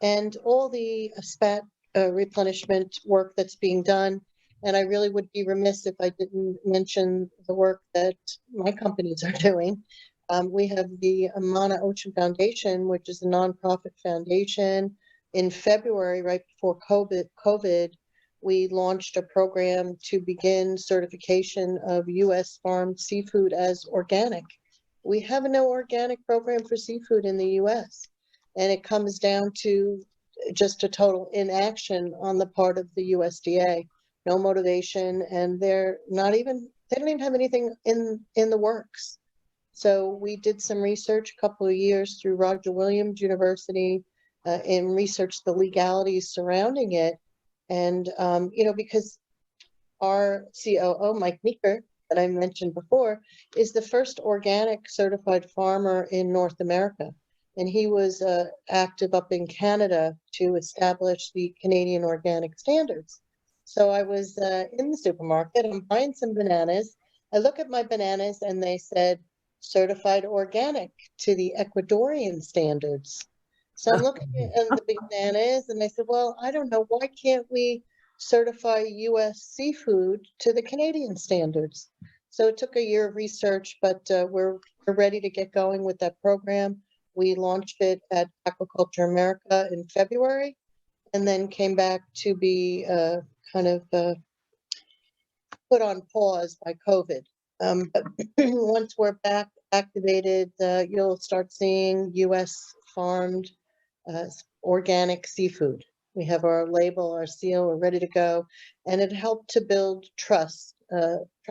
and all the SPAT replenishment work that's being done. And I really would be remiss if I didn't mention the work that my companies are doing. We have the Manna Ocean Foundation, which is a nonprofit foundation. In February, right before COVID, we launched a program to begin certification of U.S. farmed seafood as organic. We have no organic program for seafood in the U.S., and it comes down to just a total inaction on the part of the USDA. No motivation, and they don't even have anything in the works. So we did some research a couple of years through Roger Williams University and researched the legalities surrounding it. And, because our COO, Mike Meeker, that I mentioned before, is the first organic certified farmer in North America. And he was active up in Canada to establish the Canadian organic standards. So I was in the supermarket, I'm buying some bananas. I look at my bananas and they said, certified organic to the Ecuadorian standards. So I'm looking at the bananas and I said, well, I don't know, why can't we certify US seafood to the Canadian standards? So it took a year of research, but we're ready to get going with that program. We launched it at Aquaculture America in February, and then came back to be put on pause by COVID. But once we're back activated, you'll start seeing US farmed organic seafood. We have our label, our seal, we're ready to go. And it helped to build trust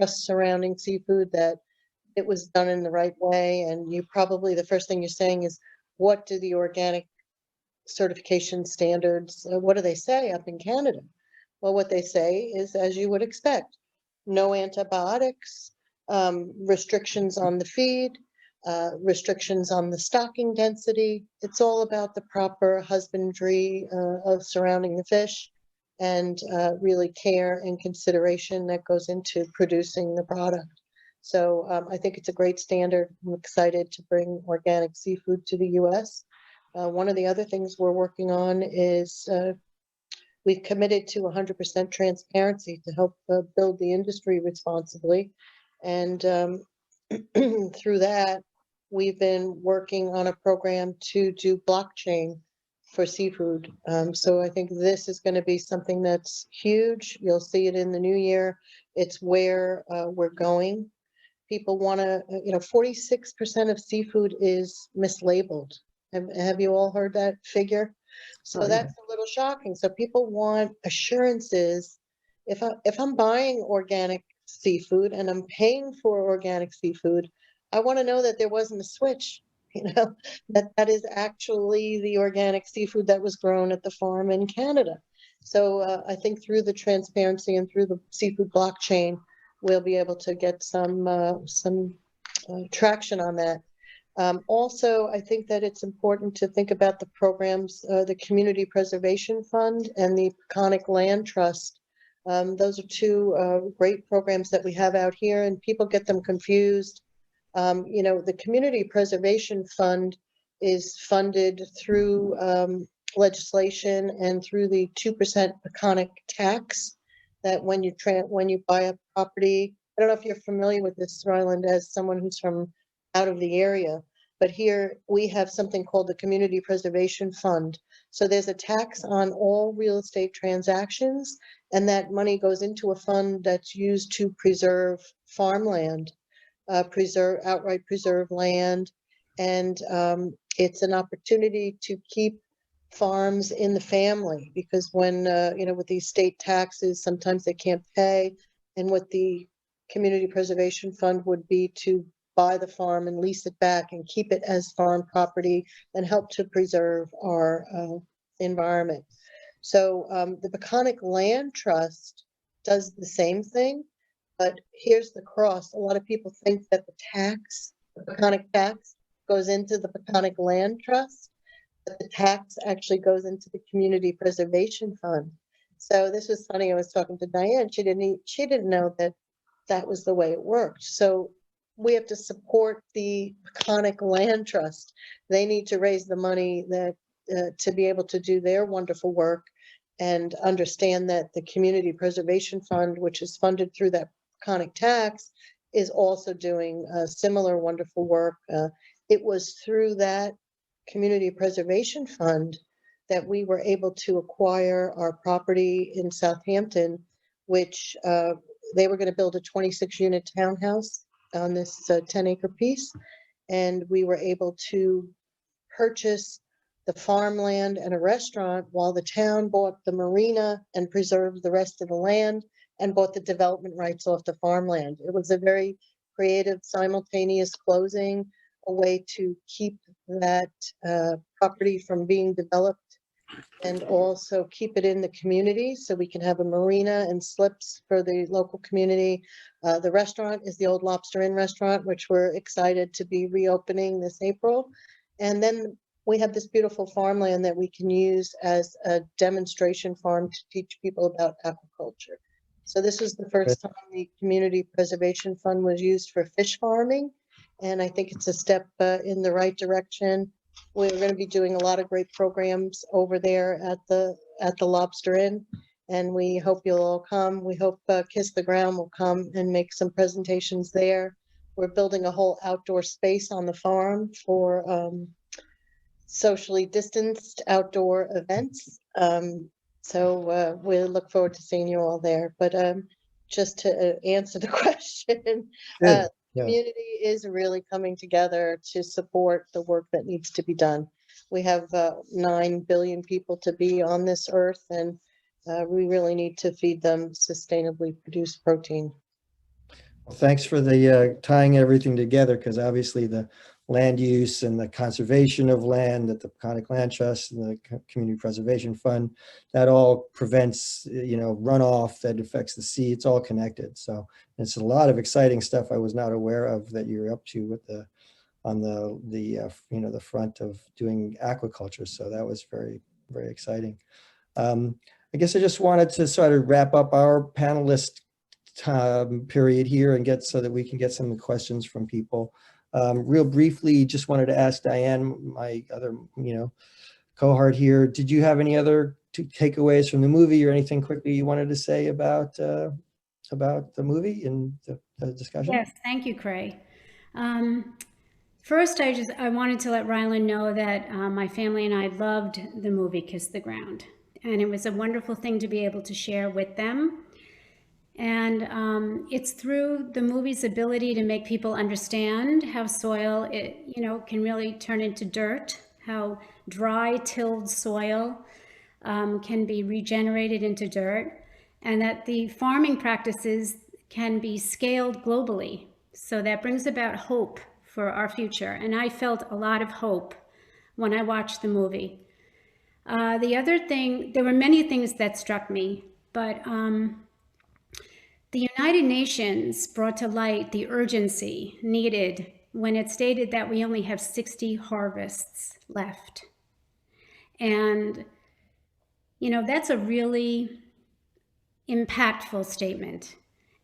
surrounding seafood, that it was done in the right way. And you probably, the first thing you're saying is, what do the organic certification standards, what do they say up in Canada? Well, what they say is, as you would expect, no antibiotics, restrictions on the feed, restrictions on the stocking density. It's all about the proper husbandry of surrounding the fish, and really care and consideration that goes into producing the product. So I think it's a great standard. I'm excited to bring organic seafood to the US. One of the other things we're working on is we've committed to 100% transparency to help build the industry responsibly. And through that, we've been working on a program to do blockchain for seafood. So I think this is going to be something that's huge. You'll see it in the new year. It's where we're going. People want to, 46% of seafood is mislabeled. Have you all heard that figure? So that's a little shocking. So people want assurances. If I'm buying organic seafood and I'm paying for organic seafood, I want to know that there wasn't a switch, that is actually the organic seafood that was grown at the farm in Canada. So I think through the transparency and through the seafood blockchain, we'll be able to get some traction on that. Also, I think that it's important to think about the programs, the Community Preservation Fund and the Peconic Land Trust. Those are two great programs that we have out here, and people get them confused. The Community Preservation Fund is funded through legislation and through the 2% Peconic tax, that when you buy a property, I don't know if you're familiar with this, Ryland, as someone who's from out of the area, But here we have something called the Community Preservation Fund. So there's a tax on all real estate transactions, and that money goes into a fund that's used to preserve farmland, outright preserve land. And it's an opportunity to keep farms in the family, because when, with these state taxes, sometimes they can't pay. And what the Community Preservation Fund would be to buy the farm and lease it back and keep it as farm property and help to preserve our environment. So the Peconic Land Trust does the same thing, but here's the cross. A lot of people think that the Peconic tax goes into the Peconic Land Trust, but the tax actually goes into the Community Preservation Fund. So this was funny. I was talking to Diane. She didn't know that that was the way it worked. So we have to support the Peconic Land Trust. They need to raise the money that to be able to do their wonderful work, and understand that the Community Preservation Fund, which is funded through that Peconic tax, is also doing similar wonderful work. It was through that Community Preservation Fund that we were able to acquire our property in Southampton, which they were going to build a 26-unit townhouse on this 10-acre piece. And we were able to purchase the farmland and a restaurant while the town bought the marina and preserved the rest of the land and bought the development rights off the farmland. It was a very creative simultaneous closing, a way to keep that property from being developed and also keep it in the community so we can have a marina and slips for the local community. The restaurant is the old Lobster Inn restaurant, which we're excited to be reopening this April. And then we have this beautiful farmland that we can use as a demonstration farm to teach people about aquaculture. So this was the first time the Community Preservation Fund was used for fish farming. And I think it's a step in the right direction. We're going to be doing a lot of great programs over there at the Lobster Inn, and we hope you'll all come. We hope Kiss the Ground will come and make some presentations there. We're building a whole outdoor space on the farm for socially distanced outdoor events. So we look forward to seeing you all there. But just to answer the question, community is really coming together to support the work that needs to be done. We have 9 billion people to be on this earth, and we really need to feed them sustainably produced protein. Well, thanks for the tying everything together, because obviously the land use and the conservation of land at the Peconic Land Trust and the Community Preservation Fund, that all prevents, runoff that affects the sea. It's all connected. So it's a lot of exciting stuff I was not aware of that you're up to with on the front of doing aquaculture. So that was very, very exciting. I guess I just wanted to sort of wrap up our panelist period here and so that we can get some questions from people. Real briefly, just wanted to ask Diane, my other, cohort here, did you have any other takeaways from the movie or anything quickly you wanted to say about the movie and the discussion? Yes, thank you, Krae. First, I wanted to let Ryland know that my family and I loved the movie Kiss the Ground, and it was a wonderful thing to be able to share with them. And it's through the movie's ability to make people understand how soil, can really turn into dirt, how dry tilled soil can be regenerated into dirt, and that the farming practices can be scaled globally. So that brings about hope for our future. And I felt a lot of hope when I watched the movie. The other thing, there were many things that struck me, but the United Nations brought to light the urgency needed when it stated that we only have 60 harvests left. And, that's a really impactful statement.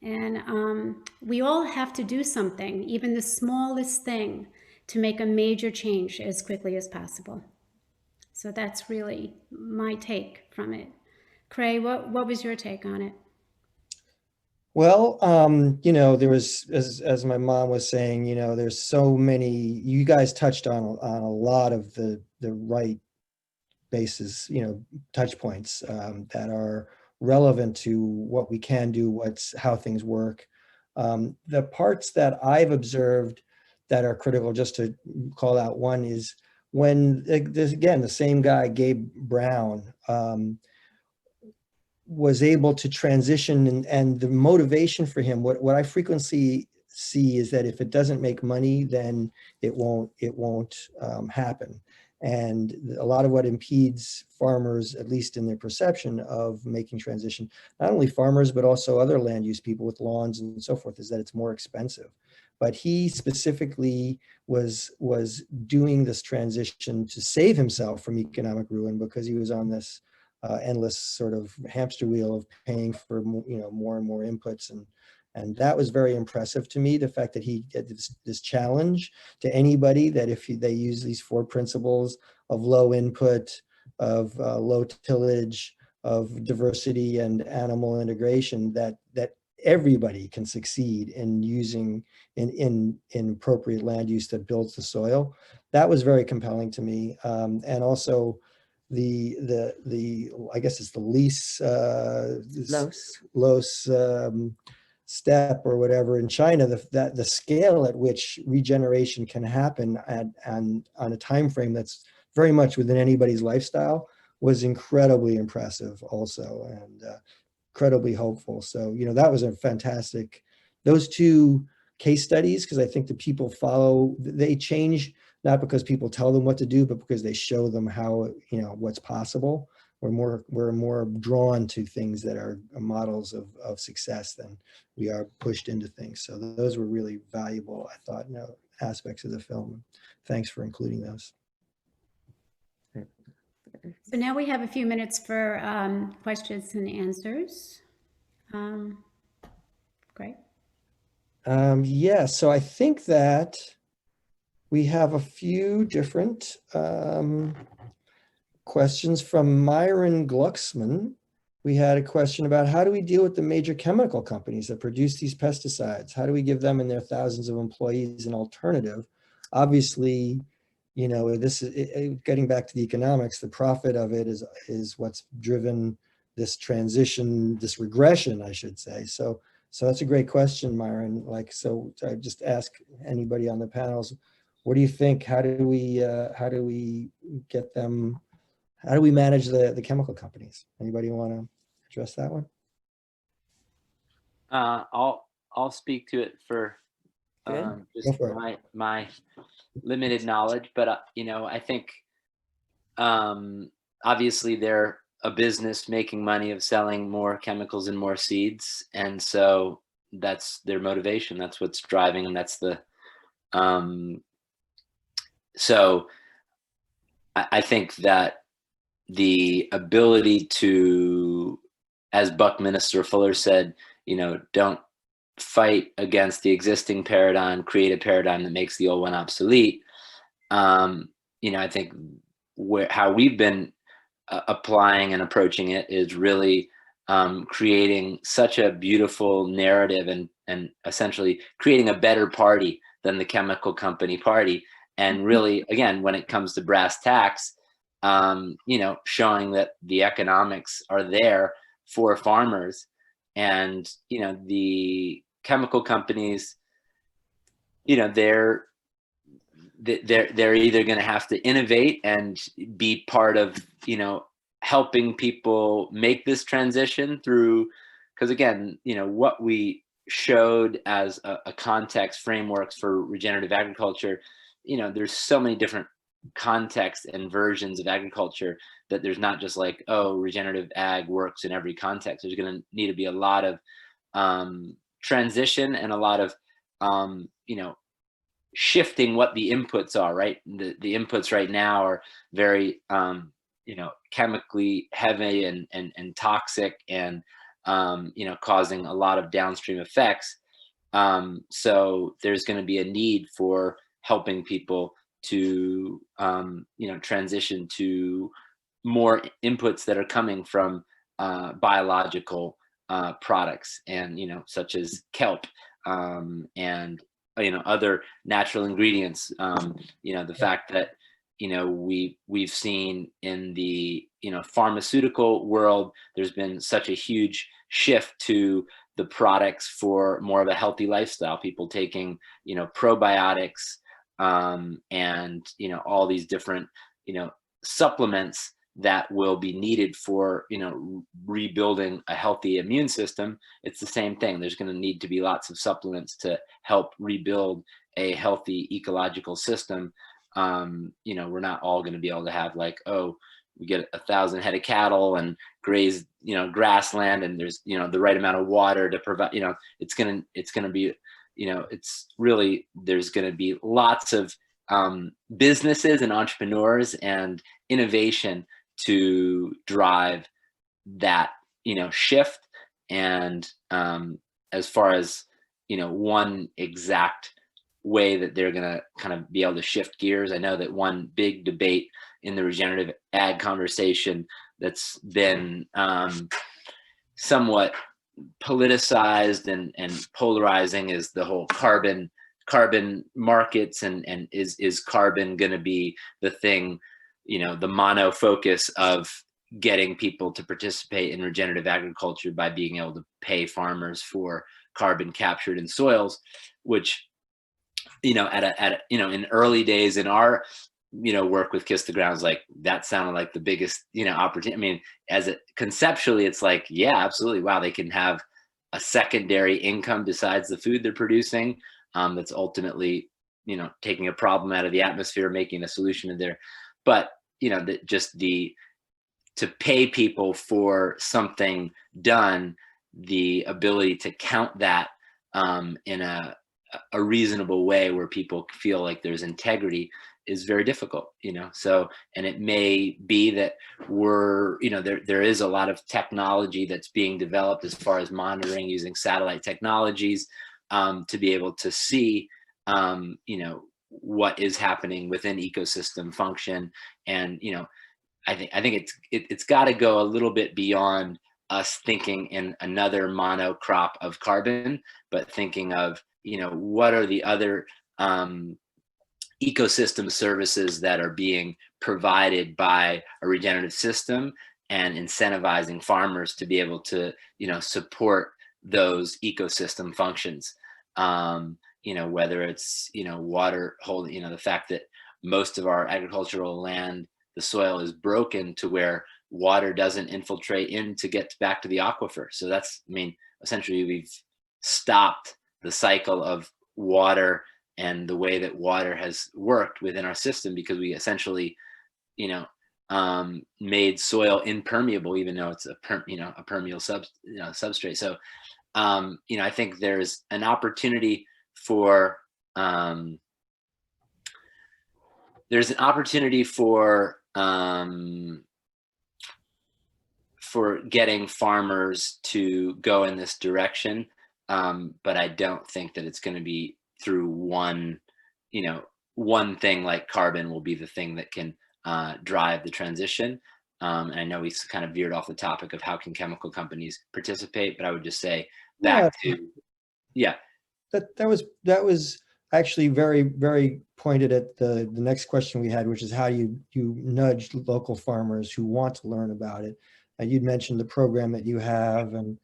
And we all have to do something, even the smallest thing, to make a major change as quickly as possible. So that's really my take from it. Krae, what was your take on it? Well, you know, there was, as my mom was saying, you know, there's so many, you guys touched on a lot of the right bases, you know, touch points that are relevant to what we can do, how things work. The parts that I've observed that are critical, just to call out one, is when, there's again, the same guy, Gabe Brown, was able to transition, and the motivation for him, what I frequently see is that if it doesn't make money, then it won't happen. And a lot of what impedes farmers, at least in their perception of making transition, not only farmers, but also other land use people with lawns and so forth, is that it's more expensive. But he specifically was doing this transition to save himself from economic ruin, because he was on this endless sort of hamster wheel of paying for, you know, more and more inputs, and that was very impressive to me. The fact that he had this challenge to anybody, that if they use these 4 principles of low input, of low tillage, of diversity and animal integration, that everybody can succeed in using in appropriate land use that builds the soil. That was very compelling to me, and also the I guess it's the Los step or whatever in China, the scale at which regeneration can happen on a time frame that's very much within anybody's lifestyle was incredibly impressive also, and incredibly hopeful. So, you know, that was a fantastic, those 2 case studies, because I think the people follow, they change not because people tell them what to do, but because they show them how, you know, what's possible. We're more drawn to things that are models of success than we are pushed into things. So those were really valuable, I thought, you know, aspects of the film. Thanks for including those. So now we have a few minutes for questions and answers. Great. Yeah, so I think that we have a few different questions from Myron Glucksman. We had a question about, how do we deal with the major chemical companies that produce these pesticides? How do we give them and their thousands of employees an alternative? Obviously, you know, this is getting back to the economics, the profit of it is what's driven this transition, this regression, I should say. So that's a great question, Myron. Like, so I just ask anybody on the panels, what do you think? How do we get them? How do we manage the chemical companies? Anybody want to address that one? I'll speak to it for just my limited knowledge, but you know, I think obviously they're a business making money of selling more chemicals and more seeds, and so that's their motivation. That's what's driving them. That's the so I think that the ability to, as Buckminster Fuller said, you know, don't fight against the existing paradigm, create a paradigm that makes the old one obsolete. You know, I think how we've been applying and approaching it is really creating such a beautiful narrative and essentially creating a better party than the chemical company party. And really, again, when it comes to brass tacks, you know, showing that the economics are there for farmers, and, you know, the chemical companies, you know, they're either going to have to innovate and be part of, you know, helping people make this transition through, because again, you know, what we showed as a context frameworks for regenerative agriculture, you know, there's so many different contexts and versions of agriculture that there's not just like, oh, regenerative ag works in every context. There's going to need to be a lot of transition and a lot of, you know, shifting what the inputs are, right? The inputs right now are very, you know, chemically heavy and toxic, and, you know, causing a lot of downstream effects. So there's going to be a need for helping people to, you know, transition to more inputs that are coming from biological products, and such as kelp, and other natural ingredients. The fact that we've seen in the pharmaceutical world, there's been such a huge shift to the products for more of a healthy lifestyle, people taking probiotics, and all these different supplements that will be needed for rebuilding a healthy immune system. It's the same thing. There's going to need to be lots of supplements to help rebuild a healthy ecological system. We're not all going to be able to have like, oh, we get 1,000 head of cattle and graze grassland, and there's the right amount of water to provide. It's going to be it's really, there's going to be lots of businesses and entrepreneurs and innovation to drive that shift. And as far as one exact way that they're going to kind of be able to shift gears, I know that one big debate in the regenerative ag conversation that's been somewhat politicized and polarizing is the whole carbon markets, and is carbon going to be the thing, the mono focus of getting people to participate in regenerative agriculture by being able to pay farmers for carbon captured in soils, which in early days in our work with Kiss the Grounds, like that sounded like the biggest opportunity. I mean, conceptually, it's like, yeah, absolutely, wow, they can have a secondary income besides the food they're producing, that's ultimately taking a problem out of the atmosphere, making a solution in there. But to pay people for something done, the ability to count that in a reasonable way where people feel like there's integrity is very difficult, so, and it may be that there is a lot of technology that's being developed as far as monitoring using satellite technologies, to be able to see what is happening within ecosystem function. And I think it's got to go a little bit beyond us thinking in another monocrop of carbon, but thinking of what are the other ecosystem services that are being provided by a regenerative system, and incentivizing farmers to be able to support those ecosystem functions. Whether it's water holding, the fact that most of our agricultural land, the soil is broken to where water doesn't infiltrate in to get back to the aquifer. So that's, essentially we've stopped the cycle of water and the way that water has worked within our system, because we essentially, made soil impermeable, even though it's a permeable substrate. So, I think there's an opportunity for getting farmers to go in this direction, but I don't think that it's going to be through one thing like carbon will be the thing that can drive the transition. And I know we kind of veered off the topic of how can chemical companies participate, but I would just say back to, that was actually very, very pointed at the next question we had, which is how do you nudge local farmers who want to learn about it. You'd mentioned the program that you have, and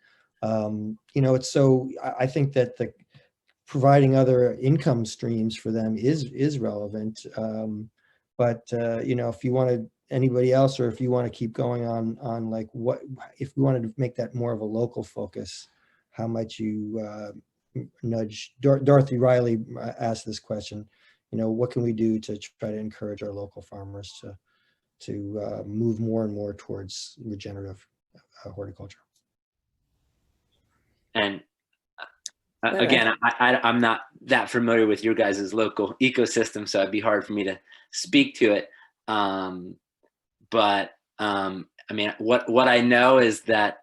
it's so, I think that providing other income streams for them is relevant. But if you wanted anybody else, or if you want to keep going on like what, if we wanted to make that more of a local focus, how might you nudge? Dorothy Riley asked this question, what can we do to try to encourage our local farmers to move more and more towards regenerative horticulture? And again, I'm not that familiar with your guys' local ecosystem, so it'd be hard for me to speak to it. But what I know is that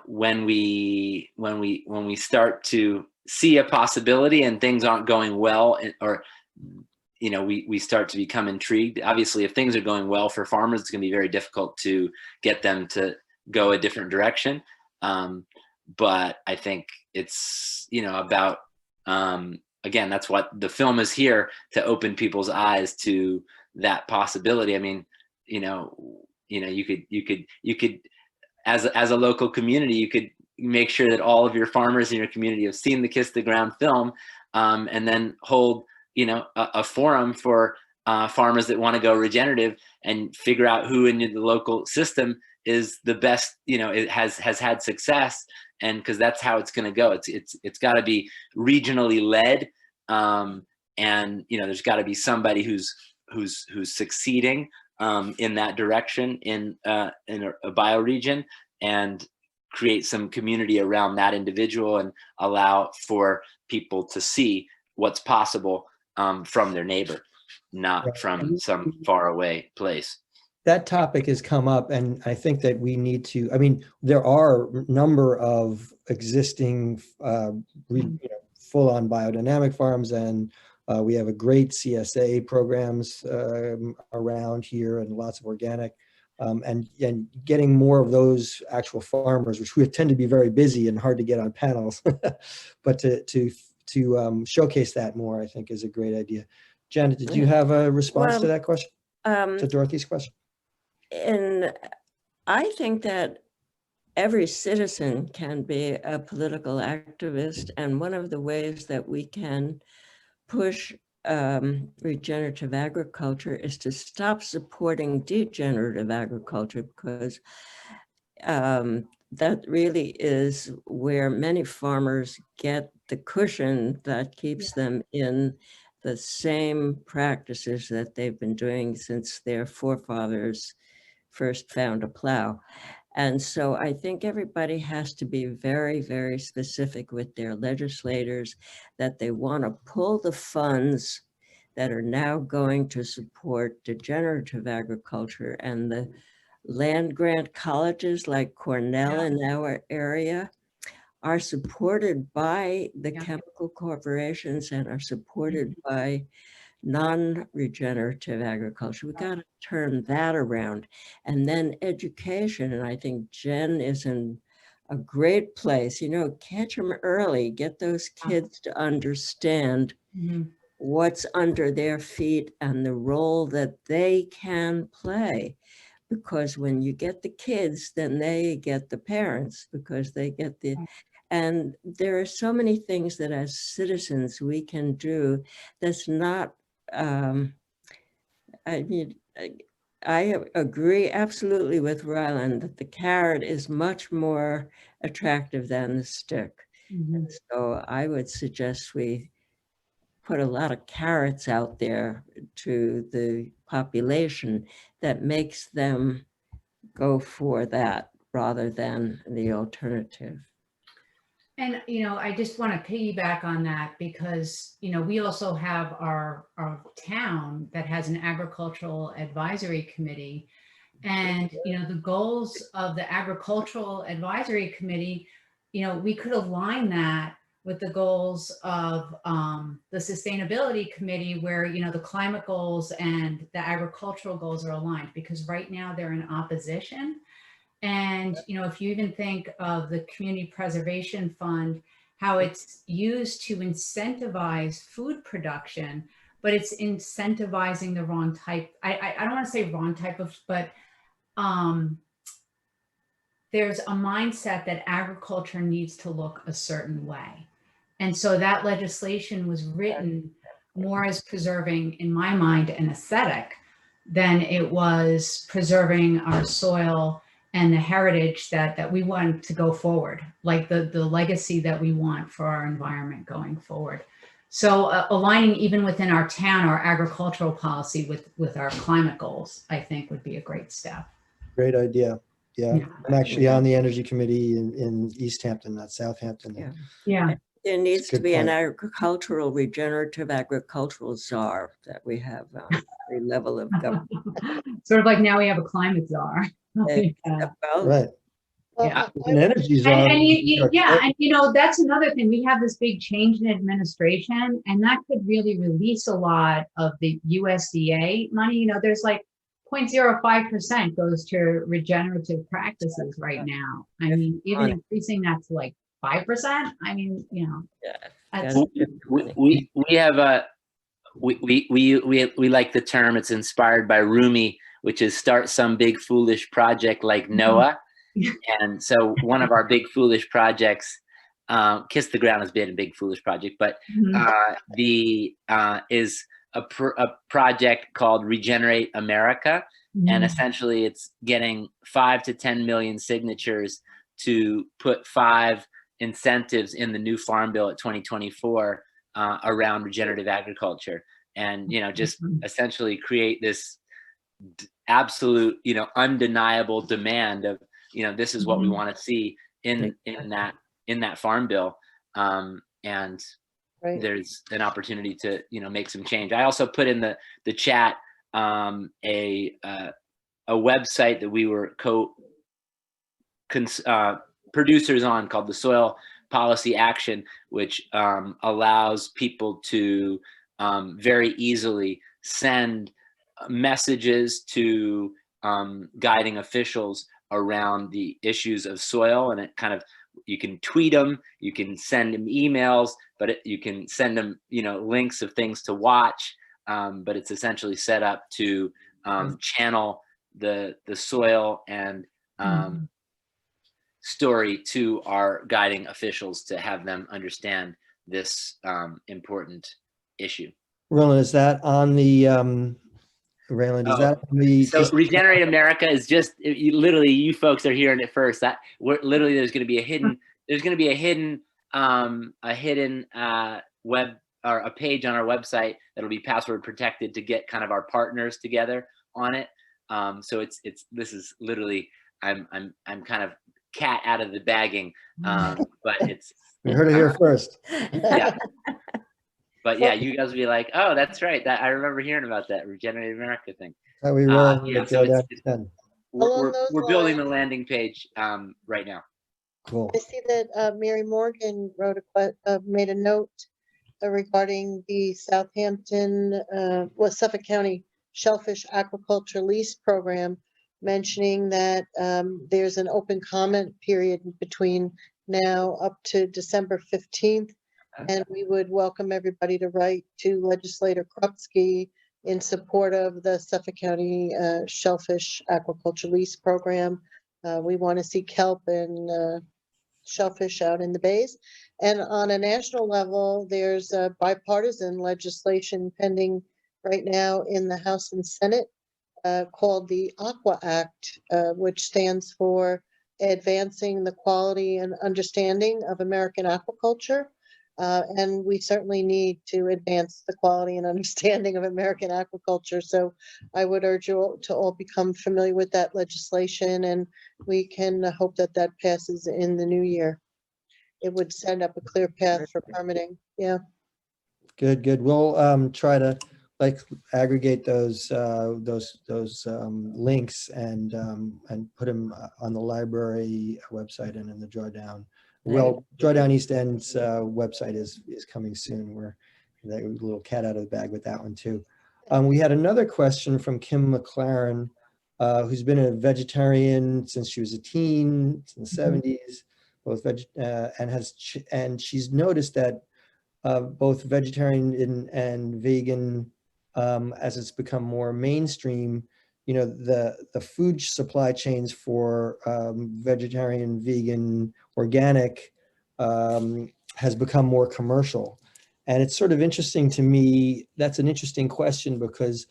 when we start to see a possibility and things aren't going well, or we start to become intrigued. Obviously, if things are going well for farmers, it's going to be very difficult to get them to go a different direction. But I think it's, about, again, that's what the film is here, to open people's eyes to that possibility. I mean, you could, as a local community, you could make sure that all of your farmers in your community have seen the Kiss the Ground film, and then hold, a forum for farmers that want to go regenerative, and figure out who in the local system is the best, it has had success. And because that's how it's going to go. It's got to be regionally led, and there's got to be somebody who's succeeding in that direction in a bioregion, and create some community around that individual, and allow for people to see what's possible from their neighbor, not from some faraway place. That topic has come up, and I think that we need to, there are a number of existing full-on biodynamic farms, and we have a great CSA programs around here, and lots of organic, and getting more of those actual farmers, which we tend to be very busy and hard to get on panels, but to showcase that more, I think, is a great idea. Janet, did you have a response to that question, to Dorothy's question? And I think that every citizen can be a political activist, and one of the ways that we can push regenerative agriculture is to stop supporting degenerative agriculture, because that really is where many farmers get the cushion that keeps them in the same practices that they've been doing since their forefathers first found a plow. And so I think everybody has to be very, very specific with their legislators, that they want to pull the funds that are now going to support degenerative agriculture, and the land grant colleges like Cornell in our area are supported by the chemical corporations and are supported by non-regenerative agriculture. We've got to turn that around. And then education, and I think Jen is in a great place, catch them early, get those kids to understand what's under their feet and the role that they can play. Because when you get the kids, then they get the parents, because they get and there are so many things that as citizens we can do that's not, I agree absolutely with Ryland that the carrot is much more attractive than the stick. And so I would suggest we put a lot of carrots out there to the population that makes them go for that rather than the alternative. And, I just want to piggyback on that, because, we also have our town that has an agricultural advisory committee. And, the goals of the agricultural advisory committee, we could align that with the goals of the sustainability committee, where, the climate goals and the agricultural goals are aligned, because right now they're in opposition. And, if you even think of the Community Preservation Fund, how it's used to incentivize food production, but it's incentivizing the wrong type. I don't want to say wrong type of, but there's a mindset that agriculture needs to look a certain way. And so that legislation was written more as preserving, in my mind, an aesthetic than it was preserving our soil and the heritage that we want to go forward, like the legacy that we want for our environment going forward. So aligning even within our town, our agricultural policy with our climate goals, I think would be a great step. Great idea. Yeah. I'm actually on the energy committee in East Hampton, not Southampton. Yeah. There needs to be an agricultural, regenerative agricultural czar that we have on every level of government. Sort of like now we have a climate czar. Right. Yeah. An energy czar. And that's another thing. We have this big change in administration, and that could really release a lot of the USDA money. There's like 0.05% goes to regenerative practices right now. I mean, even increasing that to like 5%. I mean, you know, that's, we have a we like the term. It's inspired by Rumi, which is start some big foolish project like Noah. And so one of our big foolish projects, Kiss the Ground has been a big foolish project, but is a project called Regenerate America. And essentially it's getting 5 to 10 million signatures to put 5 incentives in the new Farm Bill at 2024 around regenerative agriculture. And, you know, just essentially create this absolute, you know, undeniable demand of, you know, this is what we want to see in that Farm Bill. And there's an opportunity to, you know, make some change. I also put in the chat a website that we were producers on called the Soil Policy Action, which allows people to very easily send messages to guiding officials around the issues of soil. And it kind of, you can tweet them, you can send them emails, but you can send them, you know, links of things to watch. But it's essentially set up to channel the soil and story to our guiding officials to have them understand this important issue. Ryland, is that on the Ryland, is that on the so Regenerate America is just literally, you folks are hearing it first. That we're literally, there's going to be a hidden web or a page on our website that'll be password protected to get kind of our partners together on it. So this is literally, I'm kind of cat out of the bagging, but it's. We heard it here first. Yeah. But yeah, you guys will be like, oh, that's right. That I remember hearing about that Regenerate America thing. How we roll. So we're building the landing page right now. Cool. I see that Mary Morgan made a note regarding the Southampton, Suffolk County Shellfish Aquaculture Lease Program, mentioning that there's an open comment period between now up to December 15th. And we would welcome everybody to write to Legislator Krupski in support of the Suffolk County Shellfish Aquaculture Lease Program. We want to see kelp and shellfish out in the bays. And on a national level, there's a bipartisan legislation pending right now in the House and Senate called the Aqua Act, which stands for Advancing the Quality and Understanding of American Aquaculture. And we certainly need to advance the quality and understanding of American aquaculture. So I would urge you to all become familiar with that legislation, and we can hope that that passes in the new year. It would send up a clear path for permitting. Yeah. Good. We'll try to aggregate those links and put them on the library website and in the Drawdown. Well, Drawdown East End's website is coming soon. We're a little cat out of the bag with that one too. We had another question from Kim McLaren, who's been a vegetarian since she was a teen, in the 70s, and she's noticed that both vegetarian and vegan, as it's become more mainstream, you know, the food supply chains for vegetarian, vegan, organic has become more commercial. And it's sort of interesting to me. That's an interesting question because,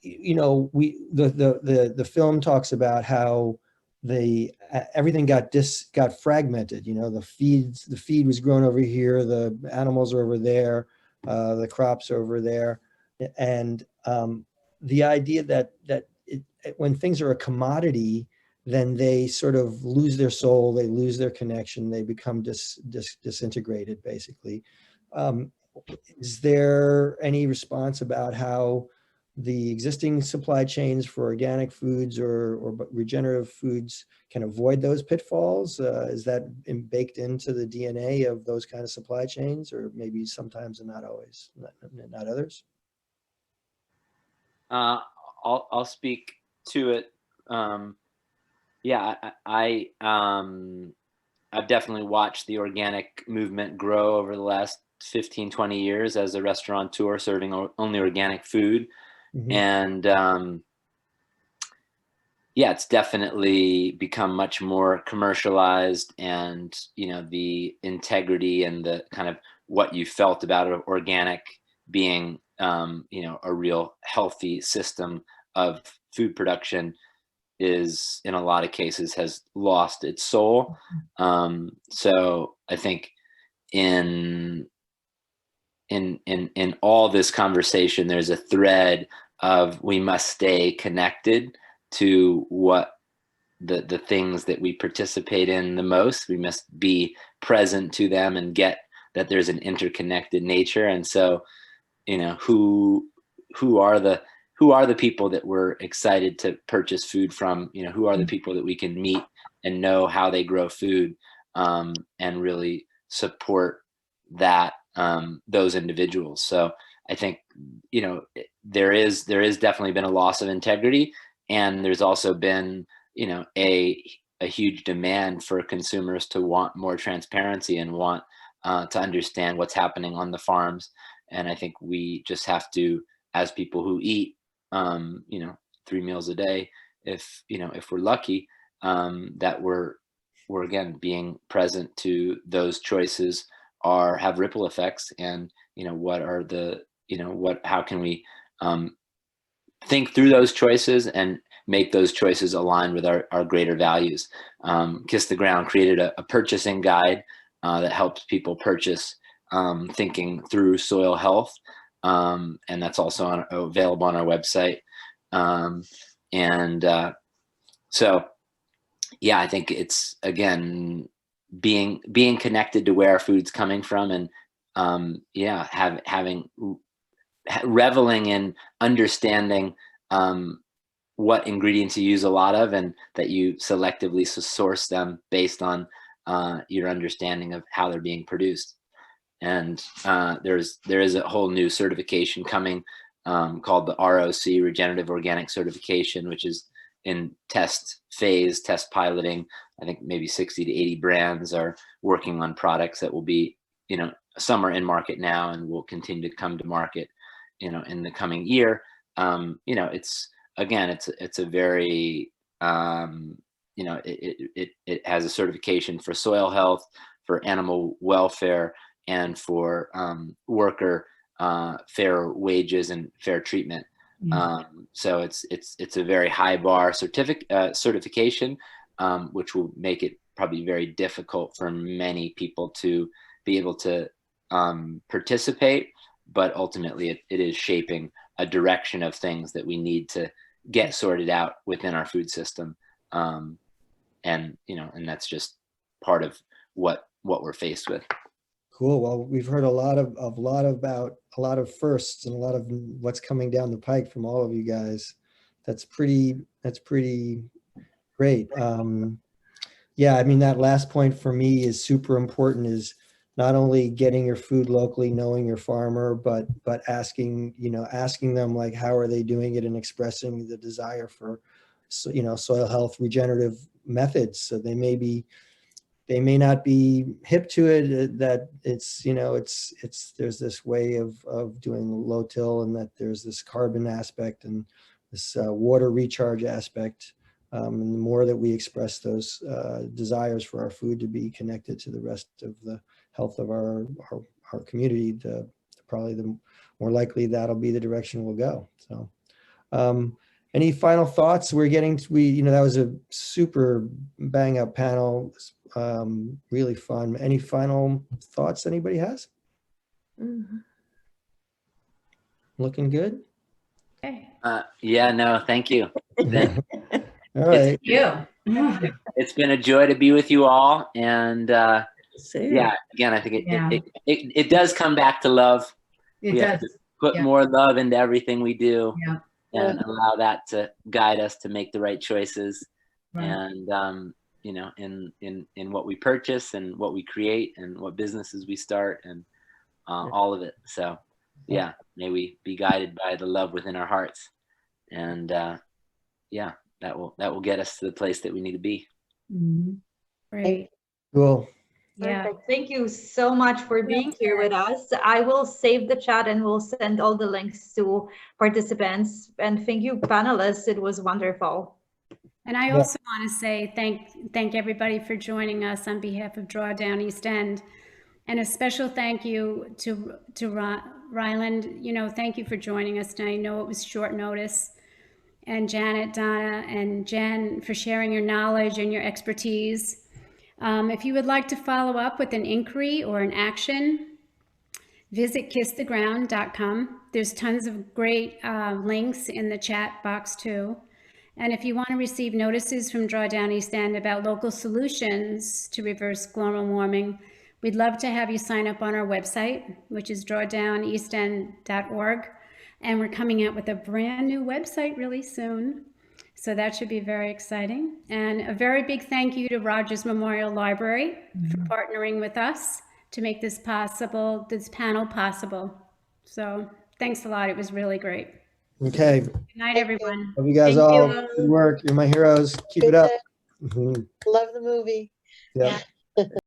you know, the film talks about how everything got fragmented. You know, the feed was grown over here, the animals are over there, the crops are over there, and the idea that when things are a commodity, then they sort of lose their soul, they lose their connection, they become disintegrated, basically. Is there any response about how the existing supply chains for organic foods or regenerative foods can avoid those pitfalls? Is that baked into the DNA of those kind of supply chains, or maybe sometimes and not always, not others? I'll speak to it, yeah, I've definitely watched the organic movement grow over the last 15, 20 years as a restaurateur serving only organic food. Mhm. And yeah, it's definitely become much more commercialized, and the integrity and the kind of what you felt about organic being a real healthy system of food production is, in a lot of cases, has lost its soul. So I think in all this conversation, there's a thread of we must stay connected to what the things that we participate in the most. We must be present to them and get that there's an interconnected nature. And so, who are the people that we're excited to purchase food from? Who are the people that we can meet and know how they grow food, and really support that, those individuals. So I think there is definitely been a loss of integrity, and there's also been a huge demand for consumers to want more transparency and want to understand what's happening on the farms. And I think we just have to, as people who eat 3 meals a day, if we're lucky, that we're again being present to those choices have ripple effects. And what are the how can we think through those choices and make those choices align with our greater values. Kiss the Ground created a purchasing guide that helps people purchase, thinking through soil health, and that's also available on our website. So yeah, I think it's, again, being connected to where our food's coming from, and reveling in understanding what ingredients you use a lot of, and that you selectively source them based on your understanding of how they're being produced. And there is a whole new certification coming called the ROC, Regenerative Organic Certification, which is in test phase, test piloting. I think maybe 60 to 80 brands are working on products that will be, some are in market now and will continue to come to market, in the coming year. It's, again, it's a very, it has a certification for soil health, for animal welfare, and for worker fair wages and fair treatment. So it's a very high bar certification, which will make it probably very difficult for many people to be able to participate. But ultimately, it is shaping a direction of things that we need to get sorted out within our food system, and that's just part of what we're faced with. Cool. Well, we've heard a lot about a lot of firsts and a lot of what's coming down the pike from all of you guys. That's pretty great. Yeah, I mean, that last point for me is super important, is not only getting your food locally, knowing your farmer, but asking them, like, how are they doing it, and expressing the desire for, soil health, regenerative methods. So they may not be hip to it, that it's there's this way of doing low till, and that there's this carbon aspect and this water recharge aspect. And the more that we express those desires for our food to be connected to the rest of the health of our community, probably the more likely that'll be the direction we'll go. So any final thoughts? That was a super bang up panel, really fun. Any final thoughts anybody has? Mm-hmm. Looking good? Okay. Yeah, no, thank you. All right. It's been a joy to be with you all. And yeah, again, I think it does come back to love. It we does. have to put more love into everything we do, Yeah. and allow that to guide us to make the right choices. Right. And in what we purchase and what we create and what businesses we start, and all of it. So yeah, may we be guided by the love within our hearts. And yeah, that will get us to the place that we need to be. Great. Cool. Yeah. Perfect. Thank you so much for being here with us. I will save the chat and we'll send all the links to participants. And thank you, panelists. It was wonderful. And I also want to say thank everybody for joining us on behalf of Drawdown East End. And a special thank you to Ryland. You know, thank you for joining us tonight. I know it was short notice. And Janet, Donna, and Jen for sharing your knowledge and your expertise. If you would like to follow up with an inquiry or an action, visit kisstheground.com. There's tons of great links in the chat box too. And if you want to receive notices from Drawdown East End about local solutions to reverse global warming, we'd love to have you sign up on our website, which is drawdowneastend.org. And we're coming out with a brand new website really soon. So that should be very exciting. And a very big thank you to Rogers Memorial Library for partnering with us to make this possible, this panel possible. So thanks a lot. It was really great. Okay. Good night, everyone. Love you guys Thank all. you. Good work. You're my heroes. Keep Good it up. day. Love the movie. Yeah.